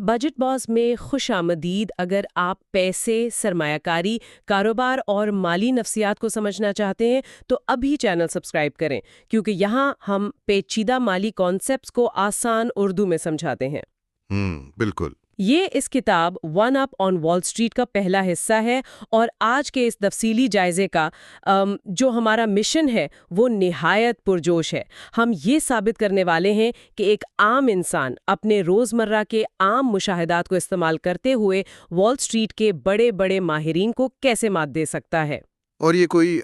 Budget باز میں خوش آمدید۔ اگر آپ پیسے، سرمایہ کاری، کاروبار اور مالی نفسیات کو سمجھنا چاہتے ہیں تو ابھی چینل سبسکرائب کریں، کیونکہ یہاں ہم پیچیدہ مالی کانسیپٹس کو آسان اردو میں سمجھاتے ہیں۔ بالکل۔ یہ اس کتاب ون اپ آن وال اسٹریٹ کا پہلا حصہ ہے، اور آج کے اس تفصیلی جائزے کا جو ہمارا مشن ہے وہ نہایت پرجوش ہے۔ ہم یہ ثابت کرنے والے ہیں کہ ایک عام انسان اپنے روزمرہ کے عام مشاہدات کو استعمال کرتے ہوئے وال اسٹریٹ کے بڑے بڑے ماہرین کو کیسے مات دے سکتا ہے۔ اور یہ کوئی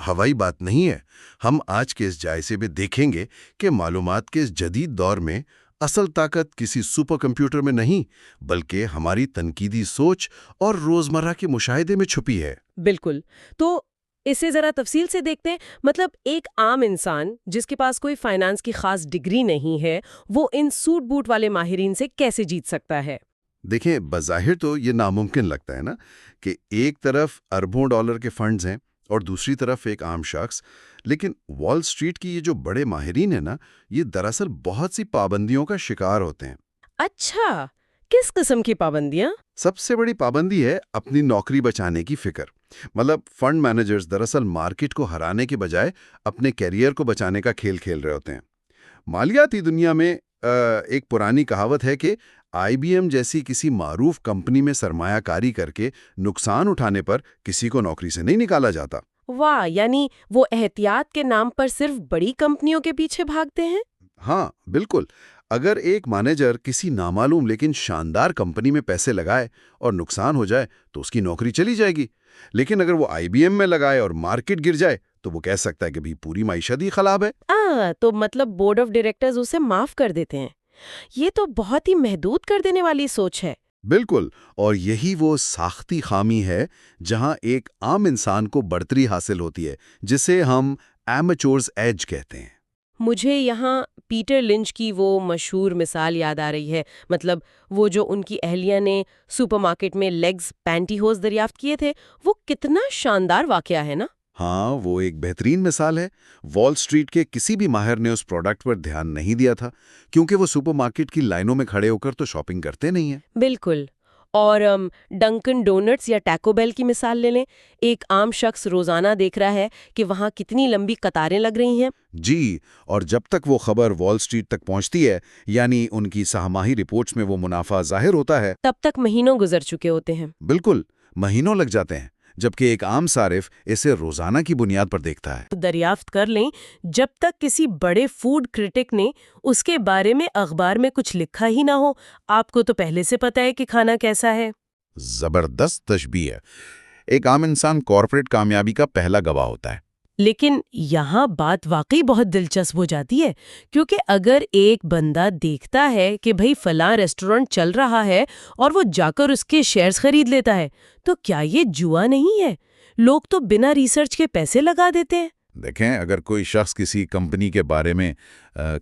ہوائی بات نہیں ہے۔ ہم آج کے اس جائزے میں دیکھیں گے کہ معلومات کے اس جدید دور میں اصل طاقت کسی سپر کمپیوٹر میں نہیں، بلکہ ہماری تنقیدی سوچ اور روزمرہ کے مشاہدے میں چھپی ہے۔ بالکل۔ تو اسے ذرا تفصیل سے دیکھتے ہیں۔ مطلب ایک عام انسان جس کے پاس کوئی فائنانس کی خاص ڈگری نہیں ہے، وہ ان سوٹ بوٹ والے ماہرین سے کیسے جیت سکتا ہے؟ دیکھیں، بظاہر تو یہ ناممکن لگتا ہے نا، کہ ایک طرف اربوں ڈالر کے فنڈز ہیں اور دوسری طرف ایک عام شخص، لیکن وال اسٹریٹ کی یہ جو بڑے ماہرین ہیں نا، یہ دراصل بہت سی پابندیوں کا شکار ہوتے ہیں۔ اچھا، کس قسم کی پابندیاں؟ سب سے بڑی پابندی ہے اپنی نوکری بچانے کی فکر۔ مطلب فنڈ مینیجرز دراصل مارکیٹ کو ہرانے کے بجائے اپنے کیریئر کو بچانے کا کھیل کھیل رہے ہوتے ہیں۔ مالیاتی دنیا میں ایک پرانی کہاوت ہے کہ آئی بی ایم جیسی کسی معروف کمپنی میں سرمایہ کاری کر کے نقصان اٹھانے پر کسی کو نوکری سے نہیں نکالا جاتا۔ واہ، یعنی وہ احتیاط کے نام پر صرف بڑی کمپنیوں کے پیچھے بھاگتے ہیں؟ ہاں بالکل۔ اگر ایک مینیجر کسی نامعلوم لیکن شاندار کمپنی میں پیسے لگائے اور نقصان ہو جائے تو اس کی نوکری چلی جائے گی، لیکن اگر وہ آئی بی ایم میں لگائے اور مارکیٹ گر جائے تو وہ کہہ سکتا ہے کہ بھی پوری معیشت ہی خراب ہے۔ تو مطلب بورڈ آف ڈائریکٹرز اسے معاف کر دیتے ہیں۔ یہ تو بہت ہی محدود کر دینے والی سوچ ہے۔ بالکل، اور یہی وہ ساختی خامی ہے جہاں ایک عام انسان کو بڑھتری حاصل ہوتی ہے، جسے ہم ایمیچورز ایج کہتے ہیں۔ مجھے یہاں پیٹر لنچ کی وہ مشہور مثال یاد آ رہی ہے، مطلب وہ جو ان کی اہلیہ نے سپر مارکیٹ میں لیگز پینٹی ہوز دریافت کیے تھے، وہ کتنا شاندار واقعہ ہے نا؟ ہاں، وہ ایک بہترین مثال ہے۔ وال اسٹریٹ کے کسی بھی ماہر نے اس پروڈکٹ پر دھیان نہیں دیا تھا، کیونکہ وہ سپر مارکیٹ کی لائنوں میں کھڑے ہو کر تو شاپنگ کرتے نہیں ہیں۔ بالکل۔ اور ڈنکن ڈونٹس یا ٹیکو بیل کی مثال لے لیں۔ ایک عام شخص روزانہ دیکھ رہا ہے کہ وہاں کتنی لمبی قطاریں لگ رہی ہیں۔ جی، اور جب تک وہ خبر وال اسٹریٹ تک پہنچتی ہے، یعنی ان کی سہ ماہی رپورٹس میں وہ منافع ظاہر ہوتا ہے، تب تک مہینوں گزر چکے ہوتے ہیں۔ بالکل، مہینوں لگ جاتے ہیں، جبکہ ایک عام صارف اسے روزانہ کی بنیاد پر دیکھتا ہے۔ دریافت کر لیں، جب تک کسی بڑے فوڈ کرٹک نے اس کے بارے میں اخبار میں کچھ لکھا ہی نہ ہو، آپ کو تو پہلے سے پتہ ہے کہ کھانا کیسا ہے۔ زبردست تشبیہ ہے۔ ایک عام انسان کارپوریٹ کامیابی کا پہلا گواہ ہوتا ہے۔ لیکن یہاں بات واقعی بہت دلچسپ ہو جاتی ہے، کیونکہ اگر ایک بندہ دیکھتا ہے کہ بھئی فلاں ریسٹورنٹ چل رہا ہے اور وہ جا کر اس کے شیئرز خرید لیتا ہے، تو کیا یہ جوا نہیں ہے؟ لوگ تو بنا ریسرچ کے پیسے لگا دیتے ہیں۔ دیکھیں، اگر کوئی شخص کسی کمپنی کے بارے میں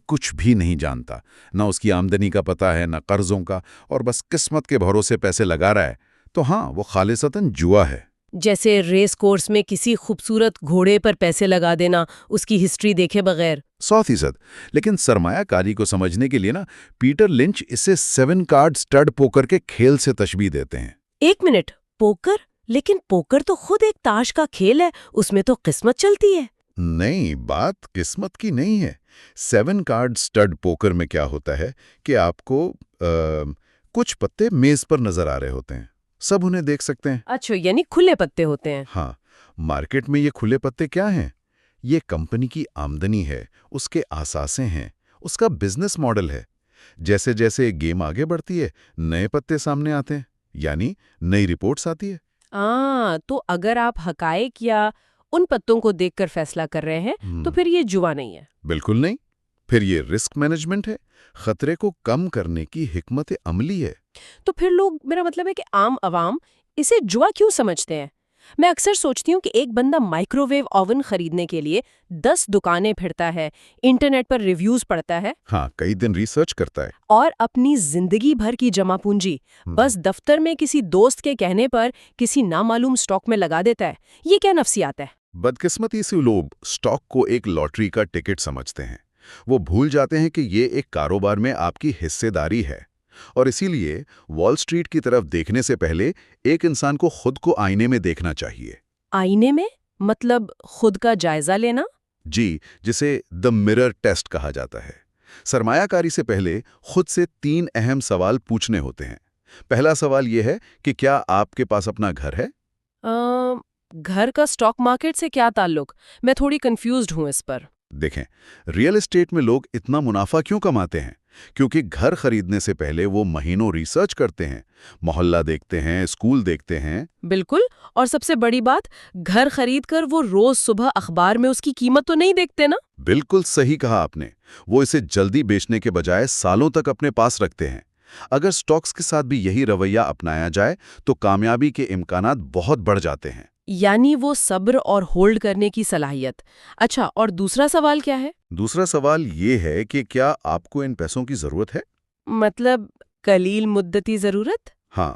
کچھ بھی نہیں جانتا، نہ اس کی آمدنی کا پتہ ہے، نہ قرضوں کا، اور بس قسمت کے بھروسے پیسے لگا رہا ہے، تو ہاں، وہ خالصتاً جوا ہے۔ جیسے ریس کورس میں کسی خوبصورت گھوڑے پر پیسے لگا دینا اس کی ہسٹری دیکھے بغیر۔ 100%۔ لیکن سرمایہ کاری کو سمجھنے کے لیے پیٹر لنچ اسے 7 کارڈ سٹڈ پوکر کے کھیل سے تشبیہ دیتے ہیں۔ ایک منٹ، پوکر؟ لیکن پوکر تو خود ایک تاش کا کھیل ہے، اس میں تو قسمت چلتی ہے۔ نہیں، بات قسمت کی نہیں ہے۔ 7 کارڈ سٹڈ پوکر میں کیا ہوتا ہے کہ آپ کو کچھ پتے میز پر نظر آ رہے ہوتے ہیں، سب انہیں دیکھ سکتے ہیں۔ اچھا، یعنی کھلے پتے ہوتے ہیں۔ ہاں، مارکیٹ میں یہ کھلے پتے کیا ہیں؟ یہ کمپنی کی آمدنی ہے، اس کے اثاثے ہیں، اس کا بزنس ماڈل ہے۔ جیسے جیسے گیم آگے بڑھتی ہے، نئے پتے سامنے آتے ہیں، یعنی نئی رپورٹس آتی ہے۔ تو اگر آپ حقائق یا ان پتوں کو دیکھ کر فیصلہ کر رہے ہیں تو پھر یہ جوا نہیں ہے۔ بالکل نہیں، پھر یہ رسک مینجمنٹ ہے، خطرے کو کم کرنے کی حکمت عملی ہے۔ تو پھر لوگ، میرا مطلب ہے کہ عام عوام اسے جوا کیوں سمجھتے ہیں؟ میں اکثر سوچتی ہوں کہ ایک بندہ مائکرو ویو اوون خریدنے کے لیے 10 دکانیں پھرتا ہے، انٹرنیٹ پر ریویوز پڑھتا ہے، ہاں، کئی دن ریسرچ کرتا ہے، اور اپنی زندگی بھر کی جمع پونجی بس دفتر میں کسی دوست کے کہنے پر کسی نامعلوم سٹاک میں لگا دیتا ہے۔ یہ کیا نفسیات ہے؟ بدقسمتی سے لوگ سٹاک کو ایک لاٹری کا ٹکٹ سمجھتے ہیں۔ وہ بھول جاتے ہیں کہ یہ ایک کاروبار میں آپ کی حصے داری ہے۔ اور اسی لیے وال اسٹریٹ کی طرف دیکھنے سے پہلے ایک انسان کو خود کو آئینے میں دیکھنا چاہیے۔ آئینے میں؟ مطلب خود کا جائزہ لینا؟ جی، جسے دا مرر ٹیسٹ کہا جاتا ہے۔ سرمایہ کاری سے پہلے خود سے 3 اہم سوال پوچھنے ہوتے ہیں۔ پہلا سوال یہ ہے کہ کیا آپ کے پاس اپنا گھر ہے؟ گھر کا اسٹاک مارکیٹ سے کیا تعلق؟ میں تھوڑی کنفیوزڈ ہوں اس پر۔ دیکھیں، ریئل اسٹیٹ میں لوگ اتنا منافع کیوں کماتے ہیں؟ کیونکہ گھر خریدنے سے پہلے وہ مہینوں ریسرچ کرتے ہیں، محلہ دیکھتے ہیں، اسکول دیکھتے ہیں۔ بالکل، اور سب سے بڑی بات، گھر خرید کر وہ روز صبح اخبار میں اس کی قیمت تو نہیں دیکھتے نا؟ بالکل صحیح کہا آپ نے، وہ اسے جلدی بیچنے کے بجائے سالوں تک اپنے پاس رکھتے ہیں۔ اگر سٹاکس کے ساتھ بھی یہی رویہ اپنایا جائے تو کامیابی کے امکانات بہت بڑھ جاتے ہیں۔ یعنی وہ صبر اور ہولڈ کرنے کی صلاحیت۔ اچھا، اور دوسرا سوال کیا ہے؟ دوسرا سوال یہ ہے کہ کیا آپ کو ان پیسوں کی ضرورت ہے؟ مطلب قلیل مدتی ضرورت؟ ہاں،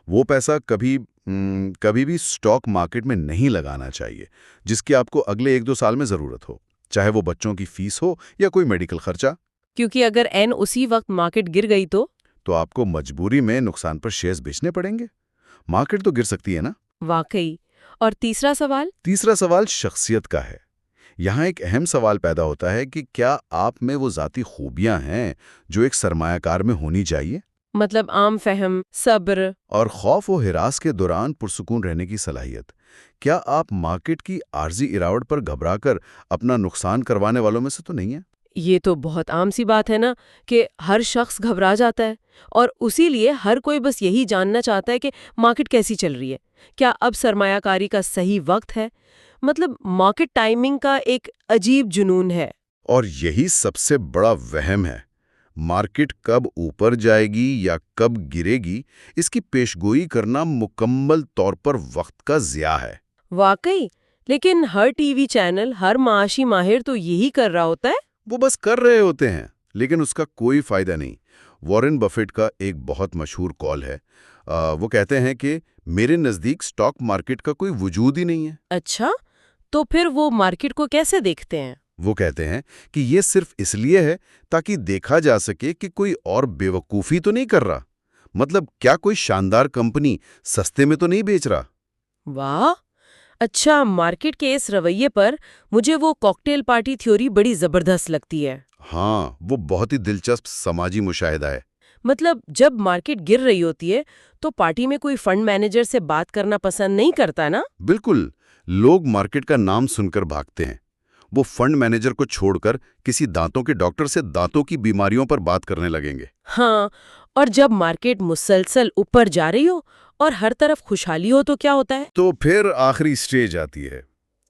وہ پیسہ کبھی بھی سٹاک مارکیٹ میں نہیں لگانا چاہیے جس کی آپ کو اگلے 1-2 سال میں ضرورت ہو، چاہے وہ بچوں کی فیس ہو یا کوئی میڈیکل خرچہ۔ کیونکہ اگر عین اسی وقت مارکیٹ گر گئی تو آپ کو مجبوری میں نقصان پر شیئرز بیچنے پڑیں گے۔ مارکیٹ تو گر سکتی ہے نا۔ واقعی۔ اور تیسرا سوال؟ تیسرا سوال شخصیت کا ہے۔ یہاں ایک اہم سوال پیدا ہوتا ہے کہ کیا آپ میں وہ ذاتی خوبیاں ہیں جو ایک سرمایہ کار میں ہونی چاہیے؟ مطلب عام فہم، صبر اور خوف و ہراس کے دوران پرسکون رہنے کی صلاحیت۔ کیا آپ مارکیٹ کی عارضی گراوٹ پر گھبرا کر اپنا نقصان کروانے والوں میں سے تو نہیں ہیں؟ یہ تو بہت عام سی بات ہے نا کہ ہر شخص گھبرا جاتا ہے، اور اسی لیے ہر کوئی بس یہی جاننا چاہتا ہے کہ مارکیٹ کیسی چل رہی ہے، کیا اب سرمایہ کاری کا صحیح وقت ہے؟ مطلب مارکیٹ ٹائمنگ کا ایک عجیب جنون ہے۔ اور یہی سب سے بڑا وہم ہے۔ مارکیٹ کب اوپر جائے گی یا کب گرے گی، اس کی پیشگوئی کرنا مکمل طور پر وقت کا ضیاع ہے۔ واقعی، لیکن ہر ٹی وی چینل، ہر معاشی ماہر تو یہی کر رہا ہوتا ہے۔ وہ بس کر رہے ہوتے ہیں لیکن اس کا کوئی فائدہ نہیں۔ وارن بفیٹ کا ایک بہت مشہور کال ہے، وہ کہتے ہیں کہ میرے نزدیک سٹاک مارکیٹ کا کوئی وجود ہی نہیں ہے۔ اچھا، تو پھر وہ مارکیٹ کو کیسے دیکھتے ہیں؟ وہ کہتے ہیں کہ یہ صرف اس لیے ہے تاکہ دیکھا جا سکے کہ کوئی اور بے وقوفی تو نہیں کر رہا، مطلب کیا کوئی شاندار کمپنی سستے میں تو نہیں بیچ رہا۔ واہ! اچھا، مارکیٹ کے اس رویے پر مجھے وہ کاکٹیل پارٹی تھیوری بڑی زبردست لگتی ہے۔ ہاں، وہ بہت ہی دلچسپ سماجی مشاہدہ ہے۔ مطلب جب مارکیٹ گر رہی ہوتی ہے تو پارٹی میں کوئی فنڈ مینیجر سے بات کرنا پسند نہیں کرتا نا؟ بالکل، لوگ مارکیٹ کا نام سن کر بھاگتے ہیں۔ وہ فنڈ مینیجر کو چھوڑ کر کسی دانتوں کے ڈاکٹر سے دانتوں کی بیماریوں پر بات کرنے لگیں گے۔ ہاں، اور جب مارکیٹ مسلسل اوپر جا رہی ہو اور ہر طرف خوشحالی ہو تو کیا ہوتا ہے؟ تو پھر آخری سٹیج آتی ہے۔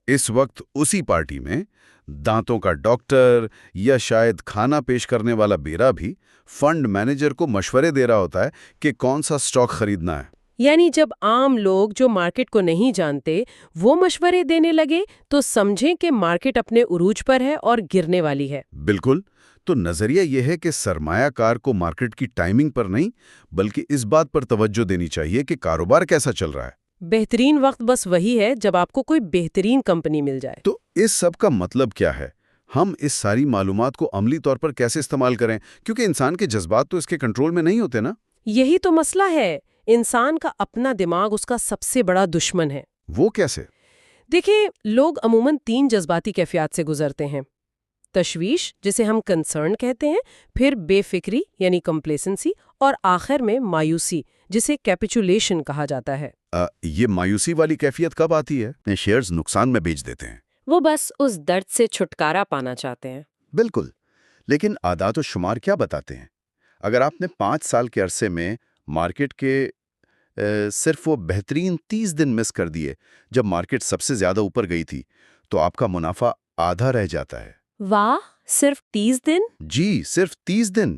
اس وقت اسی پارٹی میں دانتوں کا ڈاکٹر یا شاید کھانا پیش کرنے والا بیرا بھی فنڈ مینیجر کو مشورے دے رہا ہوتا ہے کہ کون سا سٹاک خریدنا ہے۔ یعنی جب عام لوگ جو مارکیٹ کو نہیں جانتے وہ مشورے دینے لگے تو سمجھیں کہ مارکیٹ اپنے عروج پر ہے اور گرنے والی ہے۔ بالکل، تو نظریہ یہ ہے کہ سرمایہ کار کو مارکیٹ کی ٹائمنگ پر نہیں بلکہ اس بات پر توجہ دینی چاہیے کہ کاروبار کیسا چل رہا ہے۔ بہترین وقت بس وہی ہے جب آپ کو کوئی بہترین کمپنی مل جائے۔ تو اس سب کا مطلب کیا ہے؟ ہم اس ساری معلومات کو عملی طور پر کیسے استعمال کریں؟ کیونکہ انسان کے جذبات تو اس کے کنٹرول میں نہیں ہوتے نا۔ یہی تو مسئلہ ہے، انسان کا اپنا دماغ اس کا سب سے بڑا دشمن ہے۔ وہ کیسے؟ دیکھیں، لوگ عموماً 3 جذباتی کیفیات سے گزرتے ہیں: تشویش، جسے ہم کنسرن کہتے ہیں، پھر بے فکری یعنی کمپلیسنسی، اور آخر میں مایوسی، جسے کیپیچولیشن کہا جاتا ہے۔ یہ مایوسی والی کیفیت کب آتی ہے؟ شیئرز نقصان میں بیچ دیتے ہیں۔ وہ بس اس درد سے چھٹکارا پانا چاہتے ہیں۔ بالکل، لیکن اعداد و شمار کیا بتاتے ہیں؟ اگر آپ نے 5 سال کے عرصے میں مارکیٹ کے صرف وہ بہترین 30 دن مس کر دیے جب مارکیٹ سب سے زیادہ اوپر گئی تھی تو آپ کا منافع آدھا رہ جاتا ہے۔ واہ، صرف 30 دن؟ جی، صرف 30 دن۔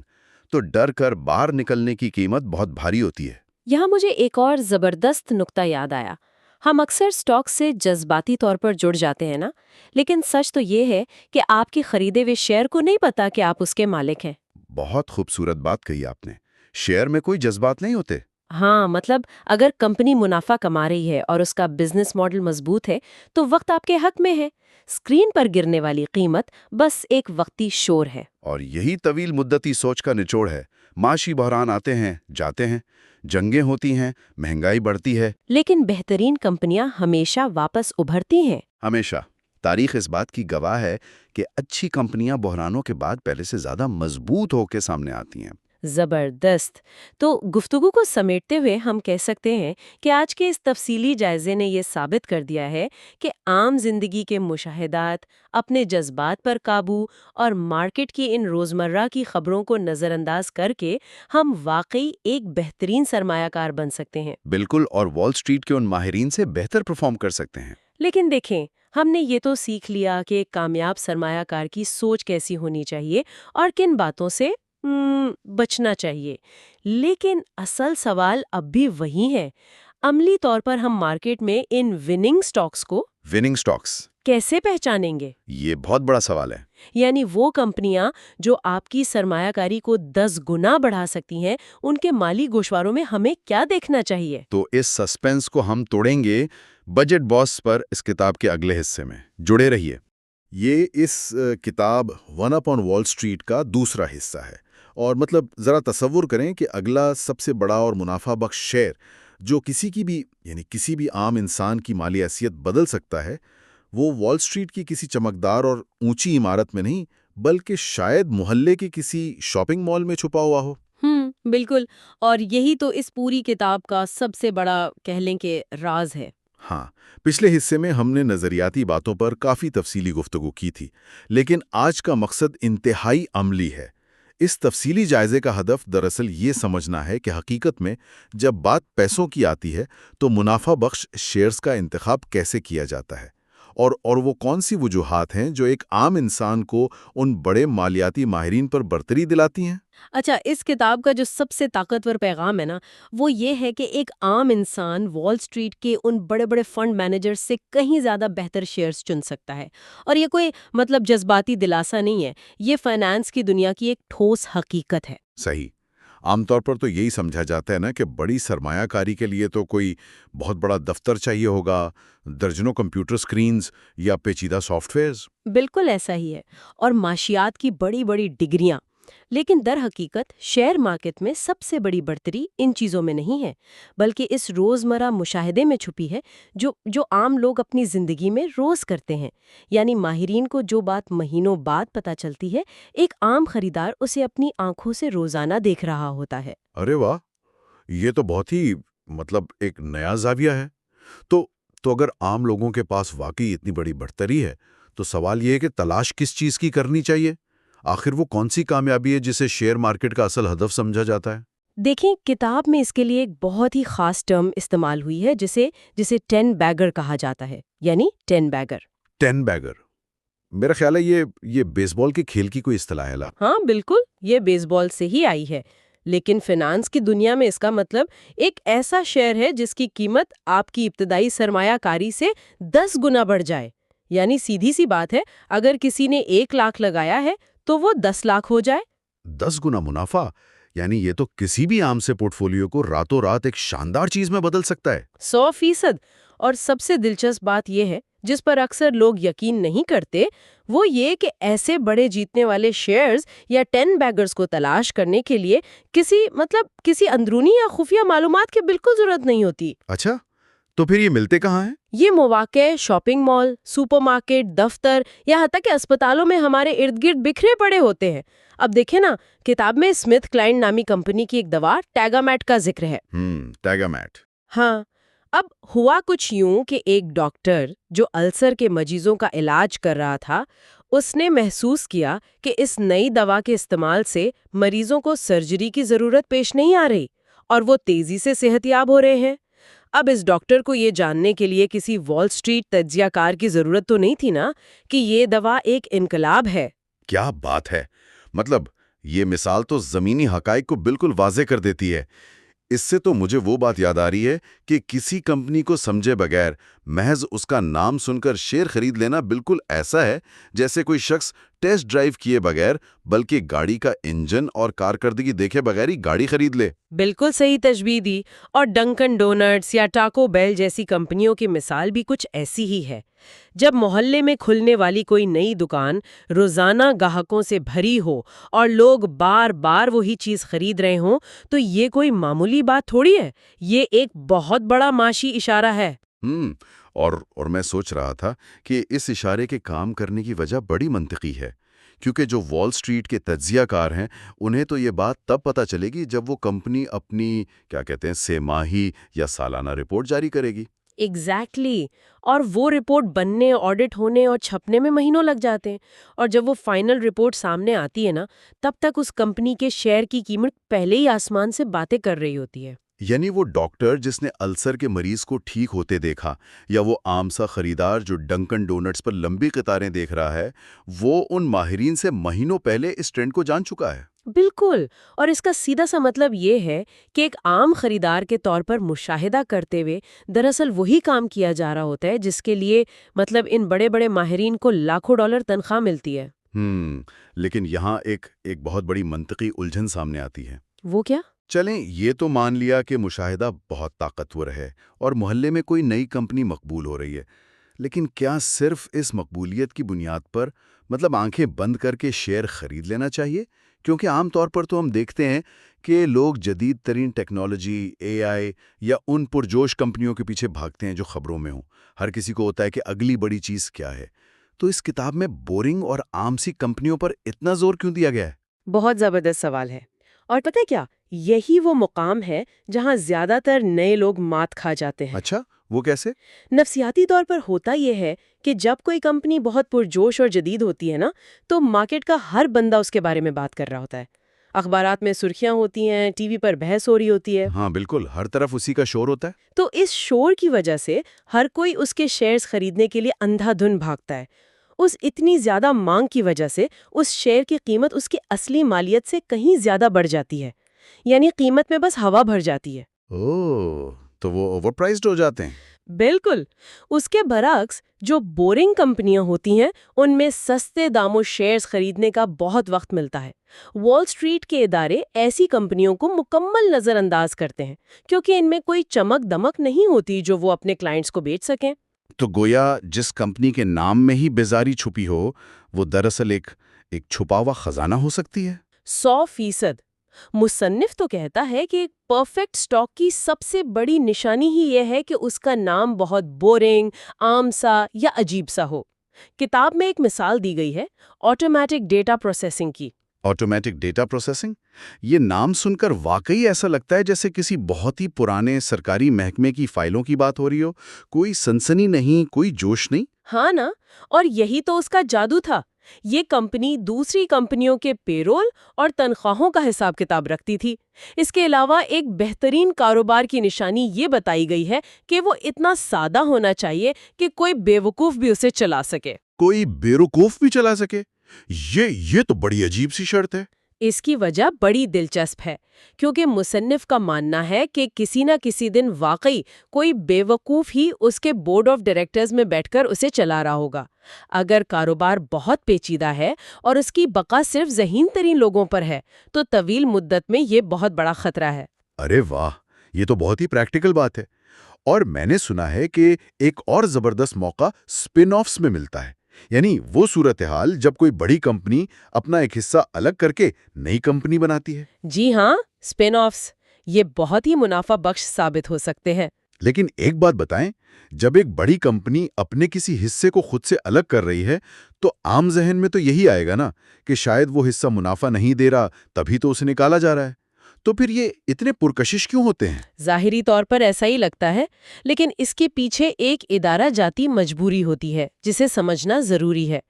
تو ڈر کر باہر نکلنے کی قیمت بہت بھاری ہوتی ہے۔ یہاں مجھے ایک اور زبردست نقطہ یاد آیا۔ ہم اکثر سٹاک سے جذباتی طور پر جڑ جاتے ہیں نا، لیکن سچ تو یہ ہے کہ آپ کی خریدے ہوئے شیئر کو نہیں پتا کہ آپ اس کے مالک ہیں۔ بہت خوبصورت بات کہی آپ نے۔ شیئر میں کوئی جذبات نہیں ہوتے۔ ہاں، مطلب اگر کمپنی منافع کما رہی ہے اور اس کا بزنس ماڈل مضبوط ہے تو وقت آپ کے حق میں ہے۔ اسکرین پر گرنے والی قیمت بس ایک وقتی شور ہے۔ اور یہی طویل مدتی سوچ کا نچوڑ ہے۔ معاشی بحران آتے ہیں جاتے ہیں، جنگیں ہوتی ہیں، مہنگائی بڑھتی ہے۔ لیکن بہترین کمپنیاں ہمیشہ واپس ابھرتی ہیں۔ ہمیشہ۔ تاریخ اس بات کی گواہ ہے کہ اچھی کمپنیاں بحرانوں کے بعد پہلے سے زیادہ مضبوط ہو کے سامنے آتی ہیں۔ زبردست۔ تو گفتگو کو سمیٹتے ہوئے ہم کہہ سکتے ہیں کہ آج کے اس تفصیلی جائزے نے یہ ثابت کر دیا ہے کہ عام زندگی کے مشاہدات، اپنے جذبات پر قابو اور مارکیٹ کی ان روزمرہ کی خبروں کو نظر انداز کر کے ہم واقعی ایک بہترین سرمایہ کار بن سکتے ہیں۔ بالکل، اور وال اسٹریٹ کے ان ماہرین سے بہتر پرفارم کر سکتے ہیں۔ لیکن دیکھیں، ہم نے یہ تو سیکھ لیا کہ ایک کامیاب سرمایہ کار کی سوچ کیسی ہونی چاہیے اور کن باتوں سے بچنا چاہیے، لیکن اصل سوال اب بھی وہی ہے۔ عملی طور پر ہم مارکیٹ میں ان وننگ سٹاکس کو وننگ سٹاکس، کیسے پہچانیں گے؟ یہ بہت بڑا سوال ہے۔ یعنی وہ کمپنیاں جو آپ کی سرمایہ کاری کو 10 گنا بڑھا سکتی ہیں، ان کے مالی گوشواروں میں ہمیں کیا دیکھنا چاہیے؟ تو اس سسپینس کو ہم توڑیں گے بجٹ باس پر اس کتاب کے اگلے حصے میں۔ جڑے رہیے۔ یہ اس کتاب ون اپ آن وال اسٹریٹ کا دوسرا حصہ ہے، اور مطلب ذرا تصور کریں کہ اگلا سب سے بڑا اور منافع بخش شیئر جو کسی بھی عام انسان کی مالی حیثیت بدل سکتا ہے، وہ وال اسٹریٹ کی کسی چمکدار اور اونچی عمارت میں نہیں بلکہ شاید محلے کے کسی شاپنگ مال میں چھپا ہوا ہو۔ بالکل، اور یہی تو اس پوری کتاب کا سب سے بڑا کہہ لیں کہ راز ہے۔ ہاں، پچھلے حصے میں ہم نے نظریاتی باتوں پر کافی تفصیلی گفتگو کی تھی، لیکن آج کا مقصد انتہائی عملی ہے۔ اس تفصیلی جائزے کا ہدف دراصل یہ سمجھنا ہے کہ حقیقت میں جب بات پیسوں کی آتی ہے تو منافع بخش شیئرز کا انتخاب کیسے کیا جاتا ہے، اور وہ کون سی وجوہات ہیں جو ایک عام انسان کو ان بڑے مالیاتی ماہرین پر برتری دلاتی ہیں۔ اچھا، اس کتاب کا جو سب سے طاقتور پیغام ہے نا، وہ یہ ہے کہ ایک عام انسان وال اسٹریٹ کے ان بڑے بڑے فنڈ مینیجرز سے کہیں زیادہ بہتر شیئرز چن سکتا ہے، اور یہ کوئی جذباتی دلاسا نہیں ہے، یہ فائنانس کی دنیا کی ایک ٹھوس حقیقت ہے۔ صحیح۔ عام طور پر تو یہی سمجھا جاتا ہے نا کہ بڑی سرمایہ کاری کے لیے تو کوئی بہت بڑا دفتر چاہیے ہوگا، درجنوں کمپیوٹر سکرینز یا پیچیدہ سافٹ ویئرز۔ بالکل ایسا ہی ہے، اور معاشیات کی بڑی بڑی ڈگریاں، لیکن در حقیقت شیئر مارکیٹ میں سب سے بڑی برتری ان چیزوں میں نہیں ہے، بلکہ اس روزمرہ مشاہدے میں چھپی ہے جو عام لوگ اپنی زندگی میں روز کرتے ہیں۔ یعنی ماہرین کو جو بات مہینوں بعد پتہ چلتی ہے، ایک عام خریدار اسے اپنی آنکھوں سے روزانہ دیکھ رہا ہوتا ہے۔ ارے واہ، یہ تو بہت ہی ایک نیا زاویہ ہے۔ تو اگر عام لوگوں کے پاس واقعی اتنی بڑی برتری ہے تو سوال یہ ہے کہ تلاش کس چیز کی کرنی چاہیے؟ آخر وہ کون سی کامیابی ہے جسے شیئر مارکیٹ کا اصل ہدف سمجھا جاتا ہے؟ دیکھیں، کتاب میں اس کے لیے ایک بہت ہی خاص ٹرم استعمال ہوئی ہے جسے 10 بیگر کہا جاتا ہے، یعنی 10 بیگر۔ 10 بیگر، میرا خیال ہے یہ بیس بال کے کھیل کی کوئی اصطلاح ہے۔ ہاں بالکل، یہ بیس بال سے ہی آئی ہے، لیکن فنانس کی دنیا میں اس کا مطلب ایک ایسا شیئر ہے جس کی قیمت آپ کی ابتدائی سرمایہ کاری سے 10 گنا بڑھ جائے۔ یعنی سیدھی سی بات ہے، اگر کسی نے 1 لاکھ لگایا ہے تو وہ 10 لاکھ ہو جائے۔ 10 گنا منافع، یعنی یہ تو کسی بھی عام سے پورٹ فولیو کو راتوں رات ایک شاندار چیز میں بدل سکتا ہے۔ 100%۔ اور سب سے دلچسپ بات یہ ہے، جس پر اکثر لوگ یقین نہیں کرتے، وہ یہ کہ ایسے بڑے جیتنے والے شیئرز یا 10 بیگرز کو تلاش کرنے کے لیے کسی اندرونی یا خفیہ معلومات کی بالکل ضرورت نہیں ہوتی۔ اچھا، تو پھر یہ ملتے کہاں ہیں؟ یہ مواقع شاپنگ مال، سپر مارکیٹ، دفتر یا حتیٰ کہ اسپتالوں میں ہمارے ارد گرد بکھرے پڑے ہوتے ہیں۔ اب دیکھیں نا، کتاب میں اسمتھ کلائنٹ نامی کمپنی کی ایک دوا ٹیگامیٹ کا ذکر ہے۔ ٹیگامیٹ۔ ہاں، اب ہوا کچھ یوں کہ ایک ڈاکٹر جو السر کے مریضوں کا علاج کر رہا تھا، اس نے محسوس کیا کہ اس نئی دوا کے استعمال سے مریضوں کو سرجری کی ضرورت پیش نہیں آ رہی اور وہ تیزی سے صحت یاب ہو رہے ہیں۔ اب اس ڈاکٹر کو یہ جاننے کے لیے کسی وال اسٹریٹ تجزیہ کار کی ضرورت تو نہیں تھی نا کہ یہ دوا ایک انقلاب ہے۔ کیا بات ہے! یہ مثال تو زمینی حقائق کو بالکل واضح کر دیتی ہے۔ اس سے تو مجھے وہ بات یاد آ رہی ہے کہ کسی کمپنی کو سمجھے بغیر محض اس کا نام سن کر شیئر خرید لینا بالکل ایسا ہے جیسے کوئی شخص ٹیسٹ ڈرائیو کیے بغیر بلکہ گاڑی کا انجن اور کارکردگی دیکھے بغیر ہی گاڑی خرید لے۔ بالکل صحیح تشبیہ دی، اور ڈنکن ڈونٹس یا ٹاکو بیل جیسی کمپنیوں کی مثال بھی کچھ ایسی ہی ہے۔ جب محلے میں کھلنے والی کوئی نئی دکان روزانہ گاہکوں سے بھری ہو اور لوگ بار بار وہی چیز خرید رہے ہوں تو یہ کوئی معمولی بات تھوڑی ہے، یہ ایک بہت بڑا معاشی اشارہ ہے۔ اور میں سوچ رہا تھا کہ اس اشارے کے کام کرنے کی وجہ بڑی منطقی ہے، کیونکہ جو وال سٹریٹ کے تجزیہ کار ہیں انہیں تو یہ بات تب پتہ چلے گی جب وہ کمپنی اپنی سہ ماہی یا سالانہ رپورٹ جاری کرے گی۔ ایگزیکٹلی، اور وہ رپورٹ بننے، آڈٹ ہونے اور چھپنے میں مہینوں لگ جاتے ہیں، اور جب وہ فائنل رپورٹ سامنے آتی ہے نا، تب تک اس کمپنی کے شیئر کی قیمت پہلے ہی آسمان سے باتیں کر رہی ہوتی ہے۔ یعنی وہ ڈاکٹر جس نے السر کے مریض کو ٹھیک ہوتے دیکھا، یا وہ عام سا خریدار جو ڈنکن ڈونٹس پر لمبی قطاریں دیکھ رہا ہے، وہ ان ماہرین سے مہینوں پہلے اس ٹرینڈ کو جان چکا ہے۔ بالکل، اور اس کا سیدھا سا مطلب یہ ہے کہ ایک عام خریدار کے طور پر مشاہدہ کرتے ہوئے دراصل وہی کام کیا جا رہا ہوتا ہے جس کے لیے ان بڑے بڑے ماہرین کو لاکھوں ڈالر تنخواہ ملتی ہے۔ لیکن یہاں ایک بہت بڑی منطقی الجھن سامنے آتی ہے۔ وہ کیا؟ چلیں یہ تو مان لیا کہ مشاہدہ بہت طاقتور ہے اور محلے میں کوئی نئی کمپنی مقبول ہو رہی ہے، لیکن کیا صرف اس مقبولیت کی بنیاد پر آنکھیں بند کر کے شیئر خرید لینا چاہیے؟ کیونکہ عام طور پر تو ہم دیکھتے ہیں کہ لوگ جدید ترین ٹیکنالوجی، اے آئی یا ان پرجوش کمپنیوں کے پیچھے بھاگتے ہیں جو خبروں میں ہوں۔ ہر کسی کو ہوتا ہے کہ اگلی بڑی چیز کیا ہے۔ تو اس کتاب میں بورنگ اور عام سی کمپنیوں پر اتنا زور کیوں دیا گیا ہے؟ بہت زبردست سوال ہے، اور پتہ کیا، یہی وہ مقام ہے جہاں زیادہ تر نئے لوگ مات کھا جاتے ہیں۔ اچھا، وہ کیسے؟ نفسیاتی طور پر ہوتا یہ ہے کہ جب کوئی کمپنی بہت پرجوش اور جدید ہوتی ہے نا، تو مارکیٹ کا ہر بندہ اس کے بارے میں بات کر رہا ہوتا ہے، اخبارات میں سرخیاں ہوتی ہیں، ٹی وی پر بحث ہو رہی ہوتی ہے۔ ہاں بالکل، ہر طرف اسی کا شور ہوتا ہے۔ تو اس شور کی وجہ سے ہر کوئی اس کے شیئرز خریدنے کے لیے اندھا دھن بھاگتا ہے۔ اس اتنی زیادہ مانگ کی وجہ سے اس شیئر کی قیمت اس کی اصلی مالیت سے کہیں زیادہ بڑھ جاتی ہے، یعنی قیمت میں بس ہوا بھر جاتی ہے۔ تو وہ اوور پرائزڈ ہو جاتے ہیں۔ بالکل، اس کے برعکس جو بورنگ کمپنیاں ہوتی ہیں ان میں سستے داموں شیئرز خریدنے کا بہت وقت ملتا ہے۔ وال سٹریٹ کے ادارے ایسی کمپنیوں کو مکمل نظر انداز کرتے ہیں کیونکہ ان میں کوئی چمک دمک نہیں ہوتی جو وہ اپنے کلائنٹس کو بیچ سکیں۔ تو گویا جس کمپنی کے نام میں ہی بیزاری چھپی ہو، وہ دراصل ایک چھپا ہوا خزانہ ہو سکتی ہے۔ 100%۔ مصنف تو کہتا ہے کہ ایک پرفیکٹ سٹاک کی سب سے بڑی نشانی ہی یہ ہے کہ اس کا نام بہت بورنگ، عام سا یا عجیب سا ہو۔ کتاب میں ایک مثال دی گئی ہے آٹومیٹک ڈیٹا پروسیسنگ کی۔ آٹومیٹک ڈیٹا پروسیسنگ، یہ نام سن کر واقعی ایسا لگتا ہے جیسے کسی بہت ہی پرانے سرکاری محکمے کی فائلوں کی بات ہو رہی ہو۔ کوئی سنسنی نہیں، کوئی جوش نہیں۔ ہاں نا، اور یہی تو اس کا جادو تھا۔ یہ کمپنی دوسری کمپنیوں کے پے رول اور تنخواہوں کا حساب کتاب رکھتی تھی۔ اس کے علاوہ ایک بہترین کاروبار کی نشانی یہ بتائی گئی ہے کہ وہ اتنا سادہ ہونا چاہیے کہ کوئی بیوقوف بھی اسے چلا سکے۔ کوئی بیوقوف بھی چلا سکے؟ یہ تو بڑی عجیب سی شرط ہے۔ اس کی وجہ بڑی دلچسپ ہے، کیونکہ مصنف کا ماننا ہے کہ کسی نہ کسی دن واقعی کوئی بے وقوف ہی اس کے بورڈ آف ڈائریکٹرز میں بیٹھ کر اسے چلا رہا ہوگا۔ اگر کاروبار بہت پیچیدہ ہے اور اس کی بقا صرف ذہین ترین لوگوں پر ہے تو طویل مدت میں یہ بہت بڑا خطرہ ہے۔ ارے واہ، یہ تو بہت ہی پریکٹیکل بات ہے۔ اور میں نے سنا ہے کہ ایک اور زبردست موقع اسپن آفس میں ملتا ہے، یعنی وہ صورتحال جب کوئی بڑی کمپنی اپنا ایک حصہ الگ کر کے نئی کمپنی بناتی ہے۔ جی ہاں، اسپن آفس یہ بہت ہی منافع بخش ثابت ہو سکتے ہیں۔ لیکن ایک بات بتائیں، جب ایک بڑی کمپنی اپنے کسی حصے کو خود سے الگ کر رہی ہے تو عام ذہن میں تو یہی آئے گا نا کہ شاید وہ حصہ منافع نہیں دے رہا، تبھی تو اسے نکالا جا رہا ہے۔ تو پھر یہ اتنے پرکشش کیوں ہوتے ہیں؟ ظاہری طور پر ایسا ہی لگتا ہے، لیکن اس کے پیچھے ایک ادارہ جاتی مجبوری ہوتی ہے جسے سمجھنا ضروری ہے۔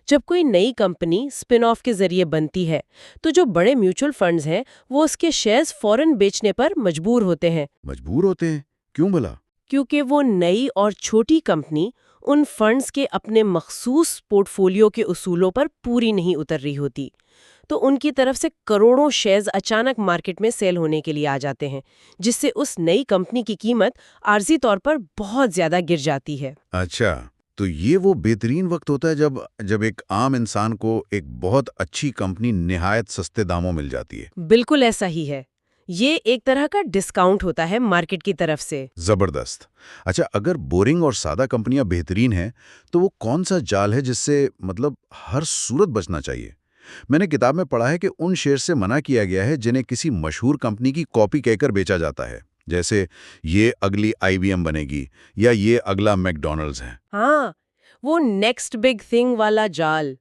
جب کوئی نئی کمپنی اسپن آف کے ذریعے بنتی ہے تو جو بڑے میوچل فنڈز ہیں وہ اس کے شیئرز فوراً بیچنے پر مجبور ہوتے ہیں۔ مجبور ہوتے ہیں؟ کیوں بھلا؟ کیونکہ وہ نئی اور چھوٹی کمپنی ان فنڈز کے اپنے مخصوص پورٹ فولیو کے اصولوں پر پوری نہیں اتر رہی ہوتی، تو ان کی طرف سے کروڑوں شیئرز اچانک مارکیٹ میں سیل ہونے کے لیے آ جاتے ہیں، جس سے اس نئی کمپنی کی قیمت عارضی طور پر بہت زیادہ گر جاتی ہے۔ اچھا، تو یہ وہ بہترین وقت ہوتا ہے جب ایک عام انسان کو ایک بہت اچھی کمپنی نہایت سستے داموں مل جاتی ہے۔ بالکل ایسا ہی ہے. یہ ایک طرح کا ڈسکاؤنٹ ہوتا ہے مارکیٹ کی طرف سے. زبردست۔ اچھا، اگر بورنگ اور سادہ کمپنیاں بہترین ہیں تو وہ کون سا جال ہے جس سے ہر صورت بچنا چاہیے؟ میں نے کتاب میں پڑھا ہے کہ ان شیئر سے منع کیا گیا ہے جنہیں کسی مشہور کمپنی کی کاپی کہہ کر بیچا جاتا ہے، جیسے یہ اگلی IBM بنے گی یا یہ اگلا میکڈونلڈز ہے۔ ہاں، وہ نیکسٹ بگ تھنگ والا جال.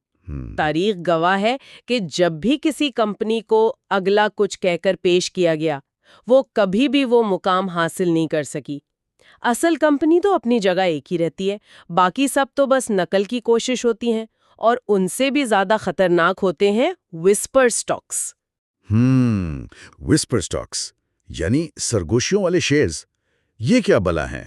تاریخ گواہ ہے کہ جب بھی کسی کمپنی کو اگلا کچھ کہہ کر پیش کیا گیا، وہ کبھی بھی وہ مقام حاصل نہیں کر سکی. اصل کمپنی تو اپنی جگہ ایک ہی رہتی ہے، باقی سب تو بس نقل کی کوشش ہوتی ہیں، اور ان سے بھی زیادہ خطرناک ہوتے ہیں وسپر سٹاکس. وسپر سٹاکس یعنی سرگوشیوں والے شیئرز، یہ کیا بلا ہیں؟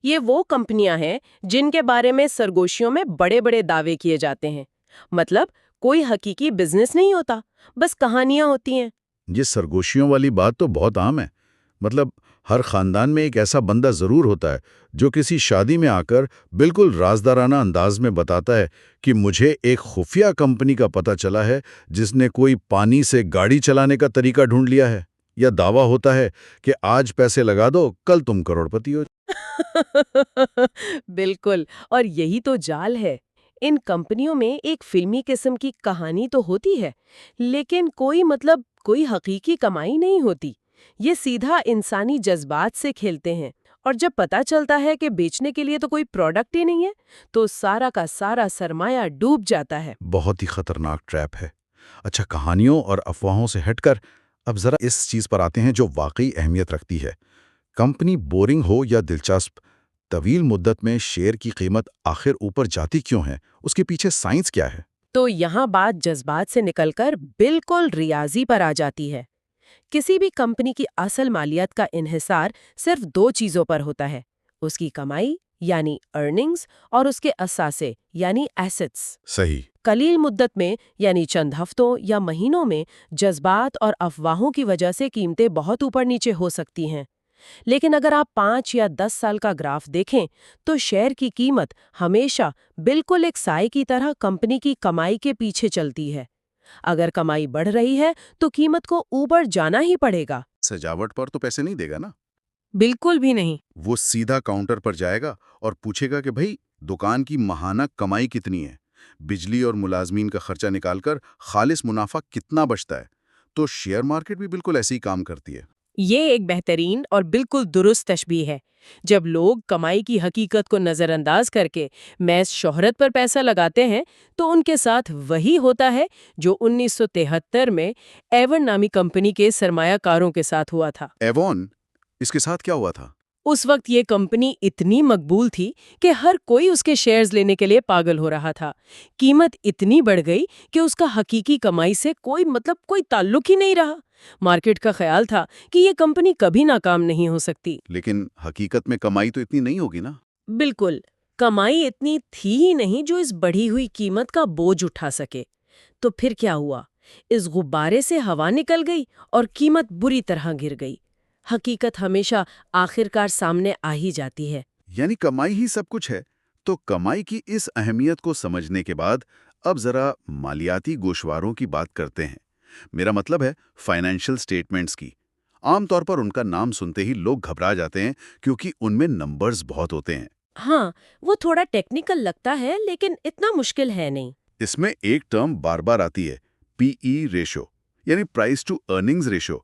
یہ وہ کمپنیاں ہیں جن کے بارے میں سرگوشیوں میں بڑے بڑے دعوے کیے جاتے ہیں. مطلب کوئی حقیقی بزنس نہیں ہوتا، بس کہانیاں ہوتی ہیں. یہ سرگوشیوں والی بات تو بہت عام ہے. ہر خاندان میں ایک ایسا بندہ ضرور ہوتا ہے جو کسی شادی میں آ کر بالکل رازدارانہ انداز میں بتاتا ہے کہ مجھے ایک خفیہ کمپنی کا پتہ چلا ہے جس نے کوئی پانی سے گاڑی چلانے کا طریقہ ڈھونڈ لیا ہے، یا دعویٰ ہوتا ہے کہ آج پیسے لگا دو کل تم کروڑپتی ہو۔ بالکل، اور یہی تو جال ہے. ان کمپنیوں میں ایک فلمی قسم کی کہانی تو ہوتی ہے، لیکن کوئی حقیقی کمائی نہیں ہوتی. یہ سیدھا انسانی جذبات سے کھیلتے ہیں، اور جب پتہ چلتا ہے کہ بیچنے کے لیے تو کوئی پروڈکٹ ہی نہیں ہے، تو سارا کا سارا سرمایہ ڈوب جاتا ہے. بہت ہی خطرناک ٹریپ ہے۔ اچھا، کہانیوں اور افواہوں سے ہٹ کر اب ذرا اس چیز پر آتے ہیں جو واقعی اہمیت رکھتی ہے۔ کمپنی بورنگ ہو یا دلچسپ، طویل مدت میں شیئر کی قیمت آخر اوپر جاتی کیوں ہے؟ اس کے پیچھے سائنس کیا ہے؟ تو یہاں بات جذبات سے نکل کر بالکل ریاضی پر آ جاتی ہے. کسی بھی کمپنی کی اصل مالیت کا انحصار صرف دو چیزوں پر ہوتا ہے: اس کی کمائی یعنی ارننگز، اور اس کے اثاثے یعنی ایسٹس. صحیح۔ قلیل مدت میں یعنی چند ہفتوں یا مہینوں میں جذبات اور افواہوں کی وجہ سے قیمتیں بہت اوپر نیچے ہو سکتی ہیں، لیکن اگر آپ 5 یا 10 سال کا گراف دیکھیں تو شیئر کی قیمت ہمیشہ بالکل ایک سائے کی طرح کمپنی کی کمائی کے پیچھے چلتی ہے. اگر کمائی بڑھ رہی ہے تو قیمت کو اوپر جانا ہی پڑے گا. سجاوٹ پر تو پیسے نہیں دے گا نا؟ بالکل بھی نہیں. وہ سیدھا کاؤنٹر پر جائے گا اور پوچھے گا کہ بھئی دکان کی ماہانہ کمائی کتنی ہے، بجلی اور ملازمین کا خرچہ نکال کر خالص منافع کتنا بچتا ہے۔ تو شیئر مارکیٹ بھی بالکل ایسے ہی کام کرتی ہے۔ یہ ایک بہترین اور بالکل درست تشبیہ ہے. جب لوگ کمائی کی حقیقت کو نظر انداز کر کے محض شہرت پر پیسہ لگاتے ہیں تو ان کے ساتھ وہی ہوتا ہے جو 1973 میں ایون نامی کمپنی کے سرمایہ کاروں کے ساتھ ہوا تھا. ایوون، اس کے ساتھ کیا ہوا تھا؟ اس وقت یہ کمپنی اتنی مقبول تھی کہ ہر کوئی اس کے شیئرز لینے کے لیے پاگل ہو رہا تھا. قیمت اتنی بڑھ گئی کہ اس کا حقیقی کمائی سے کوئی تعلق ہی نہیں رہا. مارکیٹ کا خیال تھا کہ یہ کمپنی کبھی ناکام نہیں ہو سکتی. لیکن حقیقت میں کمائی تو اتنی نہیں ہوگی نا؟ بالکل، کمائی اتنی تھی ہی نہیں جو اس بڑھی ہوئی قیمت کا بوجھ اٹھا سکے. تو پھر کیا ہوا؟ اس غبارے سے ہوا نکل گئی اور قیمت بری طرح گر گئی. حقیقت ہمیشہ آخرکار سامنے آ ہی جاتی ہے. یعنی کمائی ہی سب کچھ ہے۔ تو کمائی کی اس اہمیت کو سمجھنے کے بعد اب ذرا مالیاتی گوشواروں کی بات کرتے ہیں۔ میرا مطلب ہے فائنینشل سٹیٹمنٹس کی۔ عام طور پر ان کا نام سنتے ہی لوگ گھبرا جاتے ہیں کیونکہ ان میں نمبرز بہت ہوتے ہیں۔ ہاں، وہ تھوڑا ٹیکنیکل لگتا ہے لیکن اتنا مشکل ہے نہیں. اس میں ایک ٹرم بار بار آتی ہے، PE ریشو، یعنی پرائس ٹو ارننگز ریشو۔